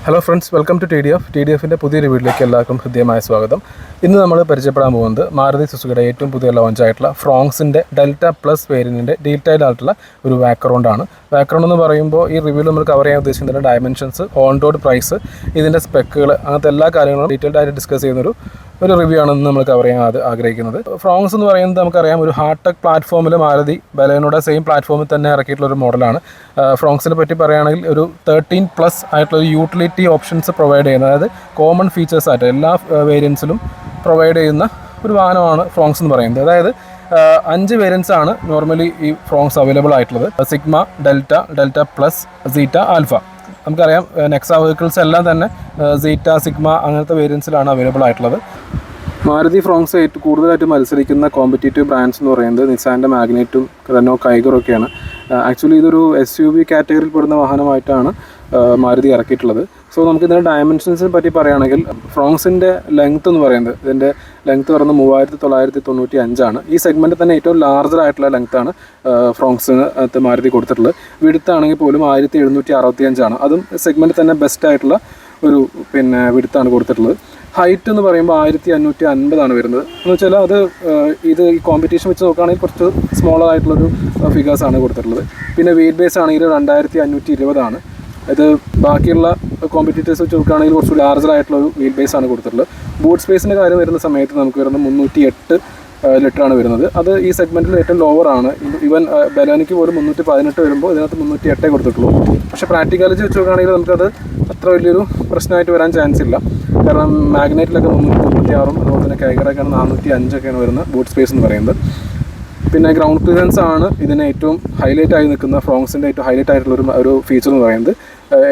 Hello friends, welcome to TDFിൻ്റെ പുതിയൊരു വീഡിയോയിലേക്ക് എല്ലാവർക്കും ഹൃദ്യമായ സ്വാഗതം. ഇന്ന് നമ്മൾ പരിചയപ്പെടാൻ പോകുന്നത് മാരുതി സുസുക്കിയുടെ ഏറ്റവും പുതിയ ലോഞ്ച് ആയിട്ടുള്ള ഫ്രോങ്സിൻ്റെ ഡെൽറ്റ പ്ലസ് വേരിയൻറ്റിൻ്റെ ഡീറ്റെയിൽഡ് ആയിട്ടുള്ള ഒരു ബാക്ക്ഗ്രൗണ്ടാണ്. ബാക്ക്ഗ്രൗണ്ട് എന്ന് പറയുമ്പോൾ ഈ റിവ്യൂവിൽ നമ്മൾ കവർ ചെയ്യാൻ ഉദ്ദേശിക്കുന്നതിൻ്റെ ഡയമെൻഷൻസ്, ഓൺ റോഡ് പ്രൈസ്, ഇതിൻ്റെ സ്പെക്കുകൾ, അങ്ങനത്തെ എല്ലാ കാര്യങ്ങളും ഡീറ്റെയിൽഡ് ആയിട്ട് ഡിസ്കസ് ചെയ്യുന്നൊരു റിവ്യൂ ആണെന്ന് നമ്മൾ കവർ ചെയ്യാൻ ആഗ്രഹിക്കുന്നത്. ഫ്രോങ്സ് എന്ന് പറയുന്നത് നമുക്കറിയാം, ഒരു ഹാർടെക് പ്ലാറ്റ്ഫോമിൽ മാരുതി ബലേനോയുടെ സെയിം പ്ലാറ്റ്ഫോമിൽ തന്നെ ഇറക്കിയിട്ടുള്ള ഒരു മോഡലാണ്. ഫ്രോങ്സിനെ പറ്റി പറയുകയാണെങ്കിൽ ഒരു 13+ ആയിട്ടുള്ള ഒരു യൂട്ടിലിറ്റി ഓപ്ഷൻസ് പ്രൊവൈഡ് ചെയ്യുന്നത്, അതായത് കോമൺ ഫീച്ചേഴ്സ് ആയിട്ട് എല്ലാ വേരിയൻസിലും പ്രൊവൈഡ് ചെയ്യുന്ന ഒരു വാഹനമാണ് ഫ്രോങ്സ് എന്ന് പറയുന്നത്. അതായത് 5 വേരിയൻസ് ആണ് നോർമലി ഈ ഫ്രോങ്സ് അവൈലബിൾ ആയിട്ടുള്ളത്. Sigma, delta plus, zeta, alpha. നമുക്കറിയാം നെക്സ വെഹിക്കിൾസ് എല്ലാം തന്നെ സീറ്റ, സിഗ്മ അങ്ങനത്തെ വേരിയൻസിലാണ് അവൈലബിൾ ആയിട്ടുള്ളത്. മാരുതി ഫ്രോങ്സ് കൂടുതലായിട്ട് മത്സരിക്കുന്ന കോമ്പറ്റീറ്റീവ് ബ്രാൻഡ്സ് എന്ന് പറയുന്നത് നിസാൻ്റെ മാഗ്നൈറ്റും റെനോ കൈഗറും ഒക്കെയാണ്. ആക്ച്വലി ഇതൊരു SUV കാറ്റഗറിയിൽ പെടുന്ന വാഹനമായിട്ടാണ് മാരുതി ഇറക്കിയിട്ടുള്ളത്. സോ നമുക്ക് ഇതിൻ്റെ ഡയമെൻഷൻസിനെ പറ്റി പറയുകയാണെങ്കിൽ, ഫ്രോങ്സിൻ്റെ ലെങ്ത്ത് എന്ന് പറയുന്നത്, ഇതിൻ്റെ ലെങ്ത്ത് പറയുന്നത് 3995 ഈ സെഗ്മെൻറ്റിൽ തന്നെ ഏറ്റവും ലാർജർ ആയിട്ടുള്ള ലെങ്ത്താണ് ഫ്രോങ്സിന് അകത്ത് മാരുതി കൊടുത്തിട്ടുള്ളത്. വിടുത്താണെങ്കിൽ പോലും 1765 അതും സെഗ്മെൻറ്റിൽ തന്നെ ബെസ്റ്റ് ആയിട്ടുള്ള ഒരു വിടുത്താണ് കൊടുത്തിട്ടുള്ളത്. ഹൈറ്റ് എന്ന് പറയുമ്പോൾ 1550 വരുന്നത്. എന്ന് വെച്ചാൽ അത് ഈ കോമ്പറ്റീഷൻ വെച്ച് നോക്കുകയാണെങ്കിൽ കുറച്ച് സ്മോളർ ആയിട്ടുള്ളൊരു ഫിഗേഴ്സാണ് കൊടുത്തിട്ടുള്ളത്. പിന്നെ വെയിറ്റ് ബേസ് ആണെങ്കിൽ 2520 ഇത് ബാക്കിയുള്ള കോമ്പറ്റീറ്റേഴ്സ് വെച്ച് നോക്കുകയാണെങ്കിൽ കുറച്ച് ലാർജർ ആയിട്ടുള്ളൊരു വെയിറ്റ് ബേസ് ആണ് കൊടുത്തിട്ടുള്ളത്. ബൂട്ട് സ്പേസിൻ്റെ കാര്യം വരുന്ന സമയത്ത് നമുക്ക് വരുന്നത് 308 ലിറ്ററാണ് വരുന്നത്. അത് ഈ സെഗ്മെൻറ്റിൽ ഏറ്റവും ലോവർ ആണ്. ഈവൻ ബലേനോയ്ക്ക് പോലും 318 വരുമ്പോൾ ഇതിനകത്ത് 308 കൊടുത്തിട്ടുള്ളൂ. പക്ഷേ പ്രാക്ടിക്കാലിറ്റി വെച്ച് നോക്കുകയാണെങ്കിൽ നമുക്കത് അത്ര വലിയൊരു പ്രശ്നമായിട്ട് വരാൻ ചാൻസ് ഇല്ല. കാരണം മാഗ്നൈറ്റിലൊക്കെ 336 അതുപോലെ തന്നെ കൈഗറൊക്കെയാണ് 405 വരുന്നത് ബൂട്ട് സ്പേസ് എന്ന് പറയുന്നത്. പിന്നെ ഗ്രൗണ്ട് ക്ലിയറൻസ് ആണ് ഇതിന് ഏറ്റവും ഹൈലൈറ്റ് ആയി നിൽക്കുന്ന ഫ്രോങ്സിൻ്റെ ഏറ്റവും ഹൈലൈറ്റ് ആയിട്ടുള്ള ഒരു ഫീച്ചർ എന്ന് പറയുന്നത്.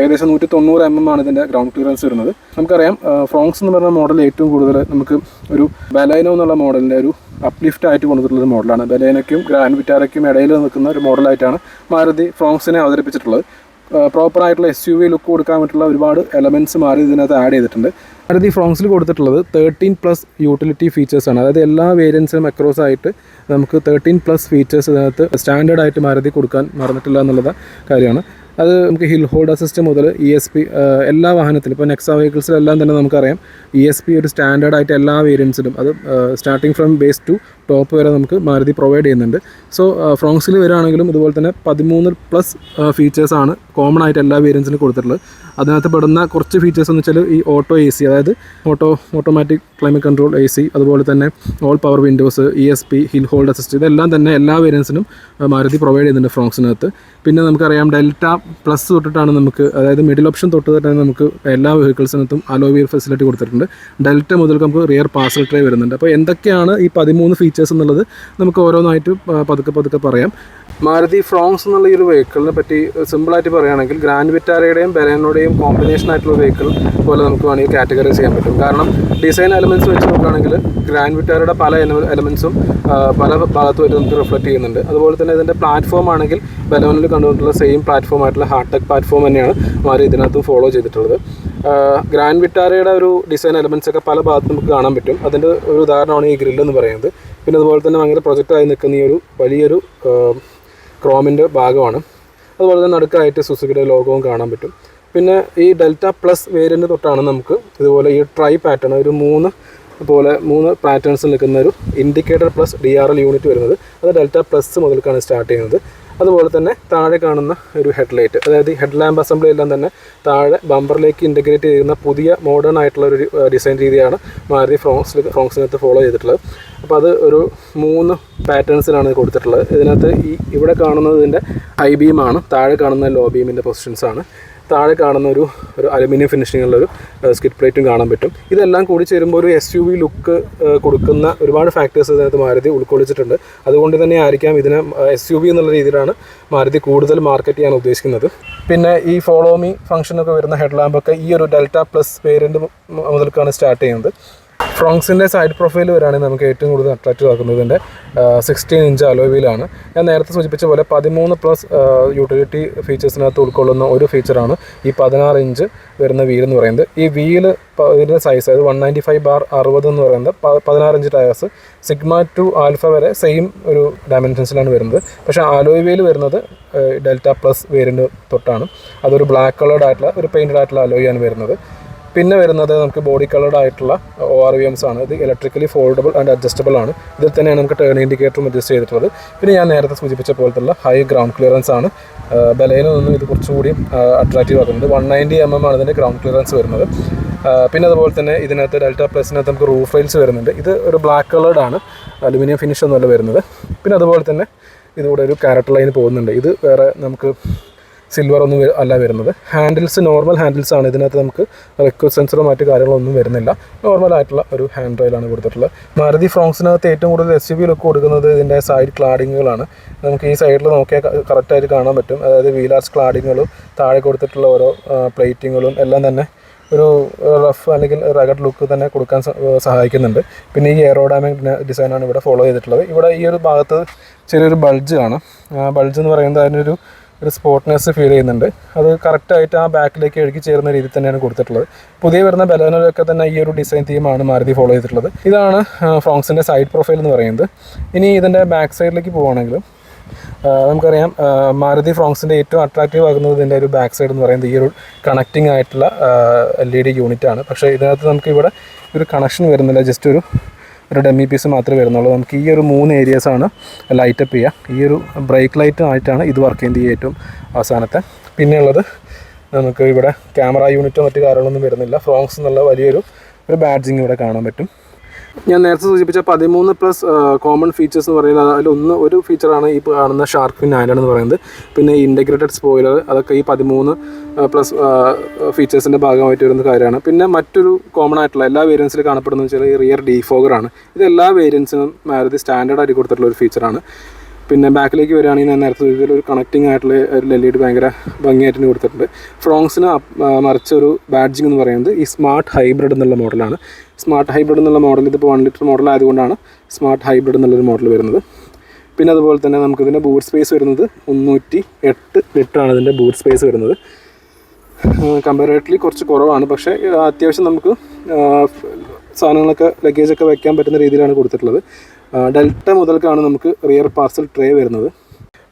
ഏകദേശം 190 mm ആണ് ഇതിൻ്റെ ഗ്രൗണ്ട് ക്ലിയറൻസ് വരുന്നത്. നമുക്കറിയാം ഫ്രോങ്സ് എന്ന് പറയുന്ന മോഡൽ ഏറ്റവും കൂടുതൽ നമുക്ക് ഒരു ബലേനോ എന്നുള്ള മോഡലിൻ്റെ ഒരു അപ്ലിഫ്റ്റ് ആയിട്ട് കൊണ്ടുവന്നിട്ടുള്ളൊരു മോഡലാണ്. ബലേനോയ്ക്കും ഗ്രാൻഡ് വിറ്റാരയ്ക്കും ഇടയിൽ നിൽക്കുന്ന ഒരു മോഡലായിട്ടാണ് മാരുതി ഫ്രോങ്സിനെ അവതരിപ്പിച്ചിട്ടുള്ളത്. പ്രോപ്പറായിട്ടുള്ള SUV ലുക്ക് കൊടുക്കാൻ പറ്റുള്ള ഒരുപാട് എലമെൻറ്റ്സ് മാരുതി ഇതിനകത്ത് ആഡ് ചെയ്തിട്ടുണ്ട്. മാരുതി ഫ്രോങ്സിൽ കൊടുത്തിട്ടുള്ളത് 13+ യൂട്ടിലിറ്റി ഫീച്ചേഴ്സാണ്. അതായത് എല്ലാ വേരിയൻസിനും അക്രോസ് ആയിട്ട് നമുക്ക് 13+ ഫീച്ചേഴ്സ് ഇതിനകത്ത് സ്റ്റാൻഡേർഡായിട്ട് മാരുതി കൊടുക്കാൻ മറന്നിട്ടില്ല എന്നുള്ള കാര്യമാണ്. അത് നമുക്ക് ഹിൽ ഹോൾഡ് അസിസ്റ്റ് മുതൽ ESP എല്ലാ വാഹനത്തിലും, ഇപ്പോൾ നെക്സ വെഹിക്കിൾസിലെല്ലാം തന്നെ നമുക്കറിയാം ESP ഒരു സ്റ്റാൻഡേർഡായിട്ട് എല്ലാ വേരിയൻസിലും, അത് starting from base to top വരെ നമുക്ക് മാരുതി പ്രൊവൈഡ് ചെയ്യുന്നുണ്ട്. സോ ഫ്രോങ്സിൽ വരികയാണെങ്കിലും ഇതുപോലെ തന്നെ 13+ ഫീച്ചേഴ്സാണ് കോമൺ ആയിട്ട് എല്ലാ വേരിയൻസിനും കൊടുത്തിട്ടുള്ളത്. അതിനകത്ത് പെടുന്ന കുറച്ച് ഫീച്ചേഴ്സ് എന്ന് വെച്ചാൽ ഈ ഓട്ടോ AC, അതായത് ഓട്ടോമാറ്റിക് ക്ലൈമറ്റ് കൺട്രോൾ AC, അതുപോലെ തന്നെ all power Windows, ESP, hill hold assist, ഇതെല്ലാം തന്നെ എല്ലാ വേരിയൻസിനും മാരുതി പ്രൊവൈഡ് ചെയ്യുന്നുണ്ട് ഫ്രോങ്സിനകത്ത്. പിന്നെ നമുക്കറിയാം ഡെൽറ്റ പ്ലസ് തൊട്ടിട്ടാണ് നമുക്ക്, അതായത് മിഡിൽ ഓപ്ഷൻ തൊട്ട് തന്നെ നമുക്ക് എല്ലാ വെഹിക്കിൾസിനകത്തും അലോയ് വീൽ ഫെസിലിറ്റി കൊടുത്തിട്ടുണ്ട്. ഡെൽറ്റ മുതൽ നമുക്ക് റിയർ പാർസൽ ട്രേ വരുന്നുണ്ട്. അപ്പോൾ എന്തൊക്കെയാണ് ഈ 13 ഫീച്ചേഴ്സ് എന്നുള്ളത് നമുക്ക് ഓരോന്നായിട്ട് പതുക്കെ പറയാം. മാരുതി ഫ്രോങ്സ് എന്നുള്ള ഈ ഒരു വെഹിക്കിളിനെ പറ്റി സിമ്പിളായിട്ട് പറയുകയാണെങ്കിൽ, ഗ്രാൻഡ് വിറ്റാരയുടെയും ബലേനോയുടെയും കോമ്പിനേഷൻ ആയിട്ടുള്ള വെഹിക്കിൾ പോലെ നമുക്ക് വേണമെങ്കിൽ കാറ്റഗറൈസ് ചെയ്യാൻ പറ്റും. കാരണം ഡിസൈൻ എലമെൻറ്റ്സ് വെച്ച് നോക്കുകയാണെങ്കിൽ ഗ്രാൻഡ് വിറ്റാരയുടെ പല എലമെൻറ്റ്സും പല ഭാഗത്തുമായിട്ട് നമുക്ക് റിഫ്ലക്റ്റ് ചെയ്യുന്നുണ്ട്. അതുപോലെ തന്നെ ഇതിൻ്റെ പ്ലാറ്റ്ഫോം ആണെങ്കിൽ ബലേനോയിൽ കണ്ടുകൊണ്ടുള്ള സെയിം പ്ലാറ്റ്ഫോം ആയിട്ടുള്ള ഹാർടെക് പ്ലാറ്റ്ഫോം തന്നെയാണ് മാരുതി ഇതിനകത്ത് ഫോളോ ചെയ്തിട്ടുള്ളത്. ഗ്രാൻഡ് വിറ്റാരയുടെ ഒരു ഡിസൈൻ എലമെൻറ്റ്സ് ഒക്കെ പല ഭാഗത്തും നമുക്ക് കാണാൻ പറ്റും. അതിൻ്റെ ഒരു ഉദാഹരണമാണ് ഈ ഗ്രില്ല് എന്ന് പറയുന്നത്. പിന്നെ അതുപോലെ തന്നെ ഭയങ്കര പ്രൊജക്റ്റായി നിൽക്കുന്ന ഈ ഒരു വലിയൊരു ക്രോമിൻ്റെ ഭാഗമാണ്. അതുപോലെ തന്നെ നടുക്കായിട്ട് സുസുക്കിയുടെ ലോഗോവും കാണാൻ പറ്റും. പിന്നെ ഈ ഡെൽറ്റ പ്ലസ് വേരിയൻ്റ് തൊട്ടാണ് നമുക്ക് ഇതുപോലെ ഈ ട്രൈ പാറ്റേൺ, ഒരു 3 പാറ്റേൺസ് നിൽക്കുന്ന ഒരു ഇൻഡിക്കേറ്റർ പ്ലസ് DRL യൂണിറ്റ് വരുന്നത്. അത് ഡെൽറ്റ പ്ലസ് മുതൽക്കാണ് സ്റ്റാർട്ട് ചെയ്യുന്നത്. അതുപോലെ തന്നെ താഴെ കാണുന്ന ഒരു ഹെഡ്ലൈറ്റ്, അതായത് ഈ ഹെഡ് ലാമ്പ് അസംബ്ലി എല്ലാം തന്നെ താഴെ ബമ്പറിലേക്ക് ഇൻറ്റഗ്രേറ്റ് ചെയ്യുന്ന പുതിയ മോഡേൺ ആയിട്ടുള്ള ഒരു ഡിസൈൻ രീതിയാണ് മാരുതി ഫ്രോങ്സിനകത്ത് ഫോളോ ചെയ്തിട്ടുള്ളത്. അപ്പോൾ അത് ഒരു 3 പാറ്റേൺസിലാണ് കൊടുത്തിട്ടുള്ളത്. ഇതിനകത്ത് ഇവിടെ കാണുന്നത് ഇതിൻ്റെ ഹൈ ബീമാണ്, താഴെ കാണുന്ന ലോ ബീമിൻ്റെ പൊസിഷൻസാണ്. താഴെ കാണുന്ന ഒരു അലുമിനിയം ഫിനിഷിങ്ങുള്ളൊരു സ്കിഡ് പ്ലേറ്റും കാണാൻ പറ്റും. ഇതെല്ലാം കൂടി ചേരുമ്പോൾ ഒരു SUV ലുക്ക് കൊടുക്കുന്ന ഒരുപാട് ഫാക്ടേഴ്സ് ഇതിനകത്ത് മാരുതി ഉൾക്കൊള്ളിച്ചിട്ടുണ്ട്. അതുകൊണ്ട് തന്നെ ആയിരിക്കാം ഇതിനെ SUV എന്നുള്ള രീതിയിലാണ് മാരുതി കൂടുതൽ മാർക്കറ്റ് ചെയ്യാൻ ഉദ്ദേശിക്കുന്നത്. പിന്നെ ഈ ഫോളോ മീ ഫംഗ്ഷനൊക്കെ വരുന്ന ഹെഡ് ലാമ്പൊക്കെ ഈ ഒരു ഡെൽറ്റ പ്ലസ് വേരിയൻ്റ് മുതൽക്കാണ് സ്റ്റാർട്ട് ചെയ്യുന്നത്. ഫ്രോങ്സിൻ്റെ സൈഡ് പ്രൊഫൈൽ വരാണെങ്കിൽ നമുക്ക് ഏറ്റവും കൂടുതൽ അട്രാക്റ്റീവ് ആക്കുന്നത് ഇതിൻ്റെ 16 ഇഞ്ച് അലോയ് വീലാണ്. ഞാൻ നേരത്തെ സൂചിപ്പിച്ച പോലെ 13+ യൂട്ടിലിറ്റി ഫീച്ചേഴ്സിനകത്ത് ഉൾക്കൊള്ളുന്ന ഒരു ഫീച്ചറാണ് ഈ 16 ഇഞ്ച് വരുന്ന വീൽ എന്ന് പറയുന്നത്. ഈ വീല് ഇതിൻ്റെ സൈസ് അതായത് 195/60 എന്ന് പറയുന്നത് 16 inch tyres sigma to alpha വരെ സെയിം ഒരു ഡയമെൻഷൻസിലാണ് വരുന്നത്. പക്ഷേ അലോയ് വീൽ വരുന്നത് ഡെൽറ്റ പ്ലസ് വേരിയൻ്റ് തൊട്ടാണ്. അതൊരു ബ്ലാക്ക് കളേർഡ് ആയിട്ടുള്ള ഒരു പെയിൻറ്റഡ് ആയിട്ടുള്ള അലോയാണ് വരുന്നത്. പിന്നെ വരുന്നത് നമുക്ക് ബോഡി കളേർഡ് ആയിട്ടുള്ള ORVMs ആണ്. ഇത് ഇലക്ട്രിക്കലി ഫോൾഡബിൾ ആൻഡ് അഡ്ജസ്റ്റബിൾ ആണ്. ഇതിൽ തന്നെയാണ് നമുക്ക് ടേൺ ഇൻഡിക്കേറ്ററും അഡ്ജസ്റ്റ് ചെയ്തിട്ടുള്ളത്. പിന്നെ ഞാൻ നേരത്തെ സൂചിപ്പിച്ച പോലത്തുള്ള ഹൈ ഗ്രൗണ്ട് ക്ലിയറൻസ് ആണ് ബലേനോ നിന്നും ഇത് കുറച്ചുകൂടി അട്രാക്റ്റീവ് ആക്കുന്നത്. 190 mm ആണ് ഇതിൻ്റെ ഗ്രൗണ്ട് ക്ലിയറൻസ് വരുന്നത്. പിന്നെ അതുപോലെ തന്നെ ഇതിനകത്ത് ഡെൽറ്റ പ്ലസിനകത്ത് നമുക്ക് റൂഫ് റെയിൽസ് വരുന്നുണ്ട്. ഇത് ഒരു ബ്ലാക്ക് കളേർഡ് ആണ്, അലുമിനിയം ഫിനിഷ് ഒന്നുമല്ല വരുന്നത്. പിന്നെ അതുപോലെ തന്നെ ഇതിലൂടെ ഒരു ക്യാരക്ടർ ലൈൻ പോകുന്നുണ്ട്. ഇത് വേറെ നമുക്ക് സിൽവർ ഒന്നും അല്ല വരുന്നത്. ഹാൻഡിൽസ് നോർമൽ ഹാൻഡിൽസ് ആണ്. ഇതിനകത്ത് നമുക്ക് റിക്വസ്റ്റ് സെൻസറോ മറ്റു കാര്യങ്ങളൊന്നും വരുന്നില്ല. നോർമലായിട്ടുള്ള ഒരു ഹാൻഡ് റെയിലാണ് കൊടുത്തിട്ടുള്ളത്. മാരുതി ഫ്രോങ്സിനകത്ത് ഏറ്റവും കൂടുതൽ SUV ലുക്ക് കൊടുക്കുന്നത് ഇതിൻ്റെ സൈഡ് ക്ലാഡിങ്ങുകളാണ്. നമുക്ക് ഈ സൈഡിൽ നോക്കിയാൽ കറക്റ്റായിട്ട് കാണാൻ പറ്റും. അതായത് വീലാർസ് ക്ലാഡിങ്ങുകളും താഴെ കൊടുത്തിട്ടുള്ള ഓരോ പ്ലേറ്റിങ്ങുകളും എല്ലാം തന്നെ ഒരു റഫ് അല്ലെങ്കിൽ റഗഡ് ലുക്ക് തന്നെ കൊടുക്കാൻ സഹായിക്കുന്നുണ്ട്. പിന്നെ ഈ എയറോഡൈനാമിക് ഡിസൈനാണ് ഇവിടെ ഫോളോ ചെയ്തിട്ടുള്ളത്. ഇവിടെ ഈ ഒരു ഭാഗത്ത് ചെറിയൊരു ബൾജ് ആണ്. ബൾജ് എന്ന് പറയുന്നത് അതിനൊരു സ്പോർട്ട്നെസ് ഫീൽ ചെയ്യുന്നുണ്ട്. അത് കറക്റ്റായിട്ട് ആ ബാക്കിലേക്ക് എഴുകി ചേരുന്ന രീതിയിൽ തന്നെയാണ് കൊടുത്തിട്ടുള്ളത്. പുതിയ വരുന്ന ബലേനോയിലൊക്കെ തന്നെ ഈ ഒരു ഡിസൈൻ തീമാണ് മാരുതി ഫോളോ ചെയ്തിട്ടുള്ളത്. ഇതാണ് ഫ്രോങ്സിൻ്റെ സൈഡ് പ്രൊഫൈൽ എന്ന് പറയുന്നത്. ഇനി ഇതിൻ്റെ ബാക്ക് സൈഡിലേക്ക് പോവുകയാണെങ്കിലും നമുക്കറിയാം മാരുതി ഫ്രോങ്സിൻ്റെ ഏറ്റവും അട്രാക്റ്റീവ് ആകുന്നത് ഇതിൻ്റെ ഒരു ബാക്ക് സൈഡ് എന്ന് പറയുന്നത് ഈ ഒരു കണക്റ്റിംഗ് ആയിട്ടുള്ള LED യൂണിറ്റാണ്. പക്ഷേ ഇതിനകത്ത് നമുക്ക് ഇവിടെ ഒരു കണക്ഷൻ വരുന്നില്ല, ജസ്റ്റ് ഒരു ഡെമ്മി പീസ് മാത്രമേ വരുന്നുള്ളൂ. നമുക്ക് ഈ ഒരു 3 ഏരിയാസാണ് ലൈറ്റപ്പ് ചെയ്യുക. ഈ ഒരു ബ്രേക്ക് ലൈറ്റ് ആയിട്ടാണ് ഇത് വർക്ക് ചെയ്യുന്നത്, ഈ ഏറ്റവും അവസാനത്തെ. പിന്നെയുള്ളത് നമുക്ക് ഇവിടെ ക്യാമറ യൂണിറ്റോ മറ്റു കാര്യങ്ങളൊന്നും വരുന്നില്ല. ഫ്രോങ്സ് എന്നുള്ള വലിയൊരു ബാഡ്ജിങ് ഇവിടെ കാണാൻ പറ്റും. ഞാൻ നേരത്തെ സൂചിപ്പിച്ച 13+ കോമൺ ഫീച്ചേഴ്സ് എന്ന് പറയുന്നത് ഒരു ഫീച്ചറാണ് ഈ കാണുന്ന ഷാർക്ക് ഫിൻ ഹാൻഡിൽ എന്ന് പറയുന്നത്. പിന്നെ ഇൻ്റഗ്രേറ്റഡ് സ്പോയിലർ, അതൊക്കെ ഈ 13+ ഫീച്ചേഴ്സിൻ്റെ ഭാഗമായിട്ട് വരുന്ന കാര്യമാണ്. പിന്നെ മറ്റൊരു കോമൺ ആയിട്ടുള്ള എല്ലാ വേരിയൻസിലും കാണപ്പെടുന്നത് വെച്ചാൽ ഈ റിയർ ഡീഫോഗറാണ്. ഇത് എല്ലാ വേരിയൻസിനും മാരുതി സ്റ്റാൻഡേർഡായിട്ട് കൊടുത്തിട്ടുള്ള ഒരു ഫീച്ചറാണ്. പിന്നെ ബാക്കിലേക്ക് വരികയാണെങ്കിൽ ഞാൻ നേരത്തെ ഒരു കണക്റ്റിംഗ് ആയിട്ടുള്ള ഒരു LED ഭയങ്കര ഭംഗിയായിട്ട് കൊടുത്തിട്ടുണ്ട്. ഫ്രോങ്സിന് മറിച്ച ഒരു ബാഡ്ജിങ് എന്ന് പറയുന്നത് ഈ സ്മാർട്ട് ഹൈബ്രിഡ് എന്നുള്ള മോഡലാണ്. സ്മാർട്ട് ഹൈബ്രിഡ് എന്നുള്ള മോഡൽ ഇതിപ്പോൾ 1 ലിറ്റർ മോഡൽ ആയതുകൊണ്ടാണ് സ്മാർട്ട് ഹൈബ്രിഡ് എന്നുള്ളൊരു മോഡൽ വരുന്നത്. പിന്നെ അതുപോലെ തന്നെ നമുക്കിതിൻ്റെ ബൂട്ട് സ്പേസ് വരുന്നത് 308 ലിറ്ററാണ് ഇതിൻ്റെ ബൂട്ട് സ്പേസ് വരുന്നത്. കമ്പാരേറ്റീവ്ലി കുറച്ച് കുറവാണ്. പക്ഷേ അത്യാവശ്യം നമുക്ക് സാധനങ്ങളൊക്കെ ലഗേജൊക്കെ വയ്ക്കാൻ പറ്റുന്ന രീതിയിലാണ് കൊടുത്തിട്ടുള്ളത്. ഡെൽറ്റ മുതൽക്കാണ് നമുക്ക് റിയർ പാർസൽ ട്രേ വരുന്നത്.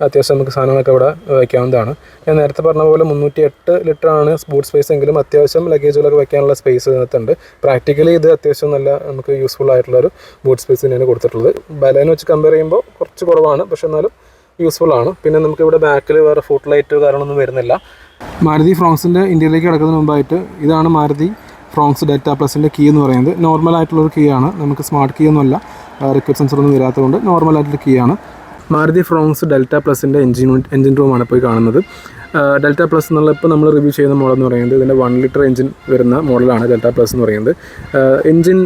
അത്യാവശ്യം നമുക്ക് സാധനങ്ങളൊക്കെ ഇവിടെ വയ്ക്കാവുന്നതാണ്. ഞാൻ നേരത്തെ പറഞ്ഞ പോലെ 308 ലിറ്ററാണ് ബൂട്ട് സ്പേസ് എങ്കിലും അത്യാവശ്യം ലഗേജുകളൊക്കെ വയ്ക്കാനുള്ള സ്പേസ് ഇതിനകത്തുണ്ട്. പ്രാക്ടിക്കലി ഇത് അത്യാവശ്യം നല്ല നമുക്ക് യൂസ്ഫുൾ ആയിട്ടുള്ളൊരു ബൂട്ട് സ്പേസ് തന്നെയാണ് കൊടുത്തിട്ടുള്ളത്. ബലേനോ വെച്ച് കമ്പയർ ചെയ്യുമ്പോൾ കുറച്ച് കുറവാണ്, പക്ഷെ എന്നാലും യൂസ്ഫുൾ ആണ്. പിന്നെ നമുക്ക് ഇവിടെ ബാക്കിൽ വേറെ ഫുട് ലൈറ്റ് കാരണമൊന്നും വരുന്നില്ല. മാരുതി ഫ്രോങ്സിൻ്റെ ഇന്ത്യയിലേക്ക് കിടക്കുന്നതിന് മുമ്പായിട്ട് ഇതാണ് മാരുതി ഫ്രോങ്സ് ഡെൽറ്റ പ്ലസിൻ്റെ കീ എന്ന് പറയുന്നത്. നോർമലായിട്ടുള്ളൊരു കീ ആണ്, നമുക്ക് സ്മാർട്ട് കീ ഒന്നുമല്ല, റിക്വസ്റ്റ് സെൻസറൊന്നും വരാത്തതുകൊണ്ട് നോർമലായിട്ടുള്ള കീ ആണ്. മാരുതി ഫ്രോങ്സ് ഡെൽറ്റ പ്ലസിൻ്റെ എഞ്ചിൻ റൂമാണ് പോയി കാണുന്നത്. ഡെൽറ്റ പ്ലസ് എന്നുള്ള ഇപ്പോൾ നമ്മൾ റിവ്യൂ ചെയ്യുന്ന മോഡൽ എന്ന് പറയുന്നത് ഇതിൻ്റെ 1 ലിറ്റർ എഞ്ചിൻ വരുന്ന മോഡലാണ് ഡെൽറ്റ പ്ലസ് എന്ന് പറയുന്നത്. എഞ്ചിൻ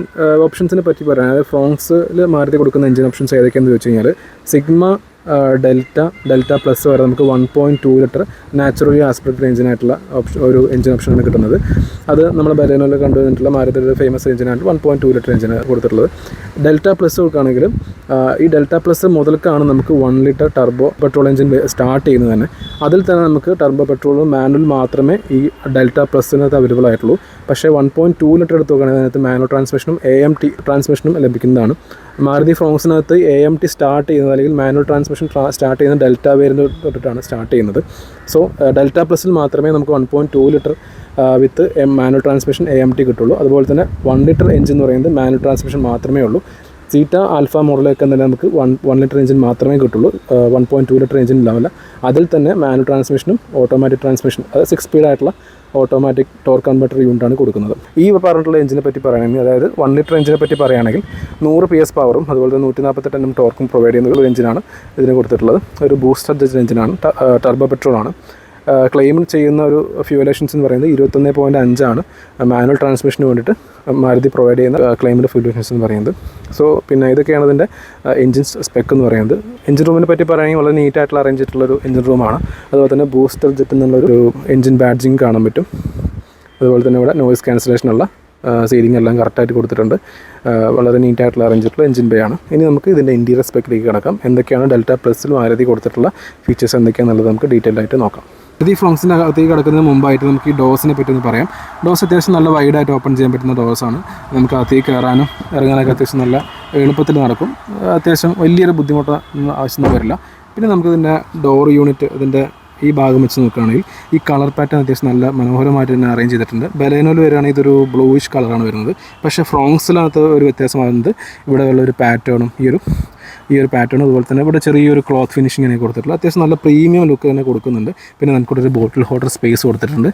ഓപ്ഷൻസിനെ പറ്റി പറയാം. അതായത് ഫ്രോങ്സിൽ മാരുതി കൊടുക്കുന്ന എഞ്ചിൻ ഓപ്ഷൻസ് ഏതൊക്കെയാണെന്ന് ചോദിച്ചു കഴിഞ്ഞാൽ സിഗ്മ ഡെൽറ്റ പ്ലസ് വരെ നമുക്ക് 1.2 ലിറ്റർ നാച്ചുറലി ആസ്പിറേറ്റഡ് എഞ്ചിനായിട്ടുള്ള ഒരു എഞ്ചിൻ ഓപ്ഷനാണ് കിട്ടുന്നത്. അത് നമ്മൾ ബലേനോയിൽ കണ്ടുവന്നിട്ടുള്ള മാരുതിയുടെ ഫേമസ് എഞ്ചിനായിട്ട് 1.2 ലിറ്റർ എഞ്ചിന് കൊടുത്തിട്ടുള്ളത്. ഡെൽറ്റ പ്ലസ് കൊടുക്കുകയാണെങ്കിലും ഈ ഡെൽറ്റ പ്ലസ് മുതൽക്കാണ് നമുക്ക് 1 litre turbo petrol engine start ചെയ്യുന്നത് തന്നെ. അതിൽ തന്നെ നമുക്ക് ടർബോ പെട്രോളും മാനുവൽ മാത്രമേ ഈ ഡെൽറ്റ പ്ലസിനകത്ത് അവൈലബിൾ ആയിട്ടുള്ളൂ. പക്ഷേ 1.2 ലിറ്റർ എടുത്ത് നോക്കുകയാണെങ്കിൽ അതിനകത്ത് മാനുവൽ ട്രാൻസ്മിഷനും AMT ട്രാൻസ്മിഷനും ലഭിക്കുന്നതാണ്. മാരുതി ഫ്രോങ്സിനകത്ത് AMT സ്റ്റാർട്ട് ചെയ്യുന്നത് അല്ലെങ്കിൽ മാനുവൽ ട്രാൻസ്മിഷൻ സ്റ്റാർട്ട് ചെയ്യുന്നത് ഡെൽറ്റ വേരിയൻ്റ് തൊട്ടിട്ടാണ് സ്റ്റാർട്ട് ചെയ്യുന്നത്. സോ ഡെൽറ്റ പ്ലസിൽ മാത്രമേ നമുക്ക് 1.2 ലിറ്റർ വിത്ത് മാനുവൽ ട്രാൻസ്മിഷൻ AMT കിട്ടുള്ളൂ. അതുപോലെ തന്നെ 1 ലിറ്റർ എഞ്ചിൻ എന്ന് പറയുന്നത് മാനുവൽ ട്രാൻസ്മിഷൻ മാത്രമേ ഉള്ളൂ. സീറ്റ ആൽഫ മോഡലൊക്കെ തന്നെ നമുക്ക് 1 ലിറ്റർ എഞ്ചിൻ മാത്രമേ കിട്ടുള്ളൂ, 1.2 ലിറ്റർ എഞ്ചിൻ ഉണ്ടാവില്ല. അതിൽ തന്നെ മാനുവൽ ട്രാൻസ്മിഷനും ഓട്ടോമാറ്റിക് ട്രാൻസ്മിഷൻ, അത് 6 സ്പീഡായിട്ടുള്ള ഓട്ടോമാറ്റിക് ടോർക്ക് കൺവെർട്ടർ യൂണിറ്റാണ് കൊടുക്കുന്നത്. ഈ പറഞ്ഞിട്ടുള്ള എഞ്ചിനെ പറ്റി പറയുകയാണെങ്കിൽ, അതായത് 1 ലിറ്റർ എഞ്ചിനെ പറ്റി പറയുകയാണെങ്കിൽ 100 PS പവറും അതുപോലെ തന്നെ 148 Nm ടോർക്കും പ്രൊവൈഡ് ചെയ്യുന്ന ഒരു എഞ്ചിനാണ് ഇതിന് കൊടുത്തിട്ടുള്ളത്. ഒരു ബൂസ്റ്റർ ജെറ്റ് എഞ്ചിനാണ്, ടർബോ പെട്രോളാണ്. ക്ലെയിം ചെയ്യുന്ന ഒരു ഫ്യൂവൽ എഫിഷ്യൻസി എന്ന് പറയുന്നത് 21.5 ആണ്. മാനുവൽ ട്രാൻസ്മിഷന് വേണ്ടിയിട്ട് മാരുതി പ്രൊവൈഡ് ചെയ്യുന്ന ക്ലെയിമിൻ്റെ ഫ്യൂവൽ എഫിഷ്യൻസി എന്ന് പറയുന്നത്. സോ പിന്നെ ഇതൊക്കെയാണ് ഇതിൻ്റെ എഞ്ചിൻ സ്പെക്ക് എന്ന് പറയുന്നത്. എഞ്ചിൻ റൂമിനെ പറ്റി പറയുകയാണെങ്കിൽ വളരെ നീറ്റായിട്ടുള്ള അറേഞ്ച് ചെയ്തിട്ടുള്ളൊരു എഞ്ചിൻ റൂമാണ്. അതുപോലെ തന്നെ ബൂസ്റ്റർ ജെറ്റ് എന്നുള്ളൊരു എഞ്ചിൻ ബാഡ്ജിങ് കാണാൻ പറ്റും. അതുപോലെ തന്നെ ഇവിടെ നോയിസ് ക്യാൻസലേഷനുള്ള സീലിംഗ് എല്ലാം കറക്റ്റായിട്ട് കൊടുത്തിട്ടുണ്ട്. വളരെ നീറ്റായിട്ടുള്ള അറേഞ്ചിട്ടുള്ള എഞ്ചിൻ ബേ ആണ്. ഇനി നമുക്ക് ഇതിൻ്റെ ഇൻറ്റീരിയർ സ്പെക്കിലേക്ക് കിടക്കാം. എന്തൊക്കെയാണ് ഡെൽറ്റ പ്ലസിൽ മാരുതി കൊടുത്തിട്ടുള്ള ഫീച്ചേഴ്സ് എന്തൊക്കെയാണെന്നുള്ളത് നമുക്ക് ഡീറ്റെയിൽ ആയിട്ട് നോക്കാം. ഇത് ഈ ഫ്രോങ്സിൻ്റെ അകത്തേക്ക് കിടക്കുന്നതിന് മുമ്പായിട്ട് നമുക്ക് ഈ ഡോസിനെ പറ്റി ഒന്ന് പറയാം. ഡോസ് അത്യാവശ്യം നല്ല വൈഡായിട്ട് ഓപ്പൺ ചെയ്യാൻ പറ്റുന്ന ഡോസാണ്. നമുക്ക് അകത്തേക്ക് കയറാനും ഇറങ്ങാനൊക്കെ അത്യാവശ്യം നല്ല എളുപ്പത്തിൽ നടക്കും. അത്യാവശ്യം വലിയൊരു ബുദ്ധിമുട്ട് ആവശ്യമൊന്നും വരില്ല. പിന്നെ നമുക്കിതിൻ്റെ ഡോർ യൂണിറ്റ് ഇതിൻ്റെ ഈ ഭാഗം വെച്ച് നോക്കുകയാണെങ്കിൽ ഈ കളർ പാറ്റേൺ അത്യാവശ്യം നല്ല മനോഹരമായിട്ട് തന്നെ അറേഞ്ച് ചെയ്തിട്ടുണ്ട്. ബലേനോയിൽ വരികയാണെങ്കിൽ ഇതൊരു ബ്ലൂയിഷ് കളറാണ് വരുന്നത്. പക്ഷേ ഫ്രോങ്സിനകത്ത് ഒരു വ്യത്യാസമാകുന്നത് ഇവിടെ ഉള്ള ഒരു പാറ്റേണും ഈ ഒരു പാറ്റേൺ, അതുപോലെ തന്നെ ഇവിടെ ചെറിയൊരു ക്ലോത്ത് ഫിനിഷിംഗ് തന്നെ കൊടുത്തിട്ടുള്ള അത്യാവശ്യം നല്ല പ്രീമിയം ലുക്ക് തന്നെ കൊടുക്കുന്നുണ്ട്. പിന്നെ നമുക്കിവിടെ ഒരു ബോട്ടിൽ ഹോൾഡർ സ്പേസ് കൊടുത്തിട്ടുണ്ട്.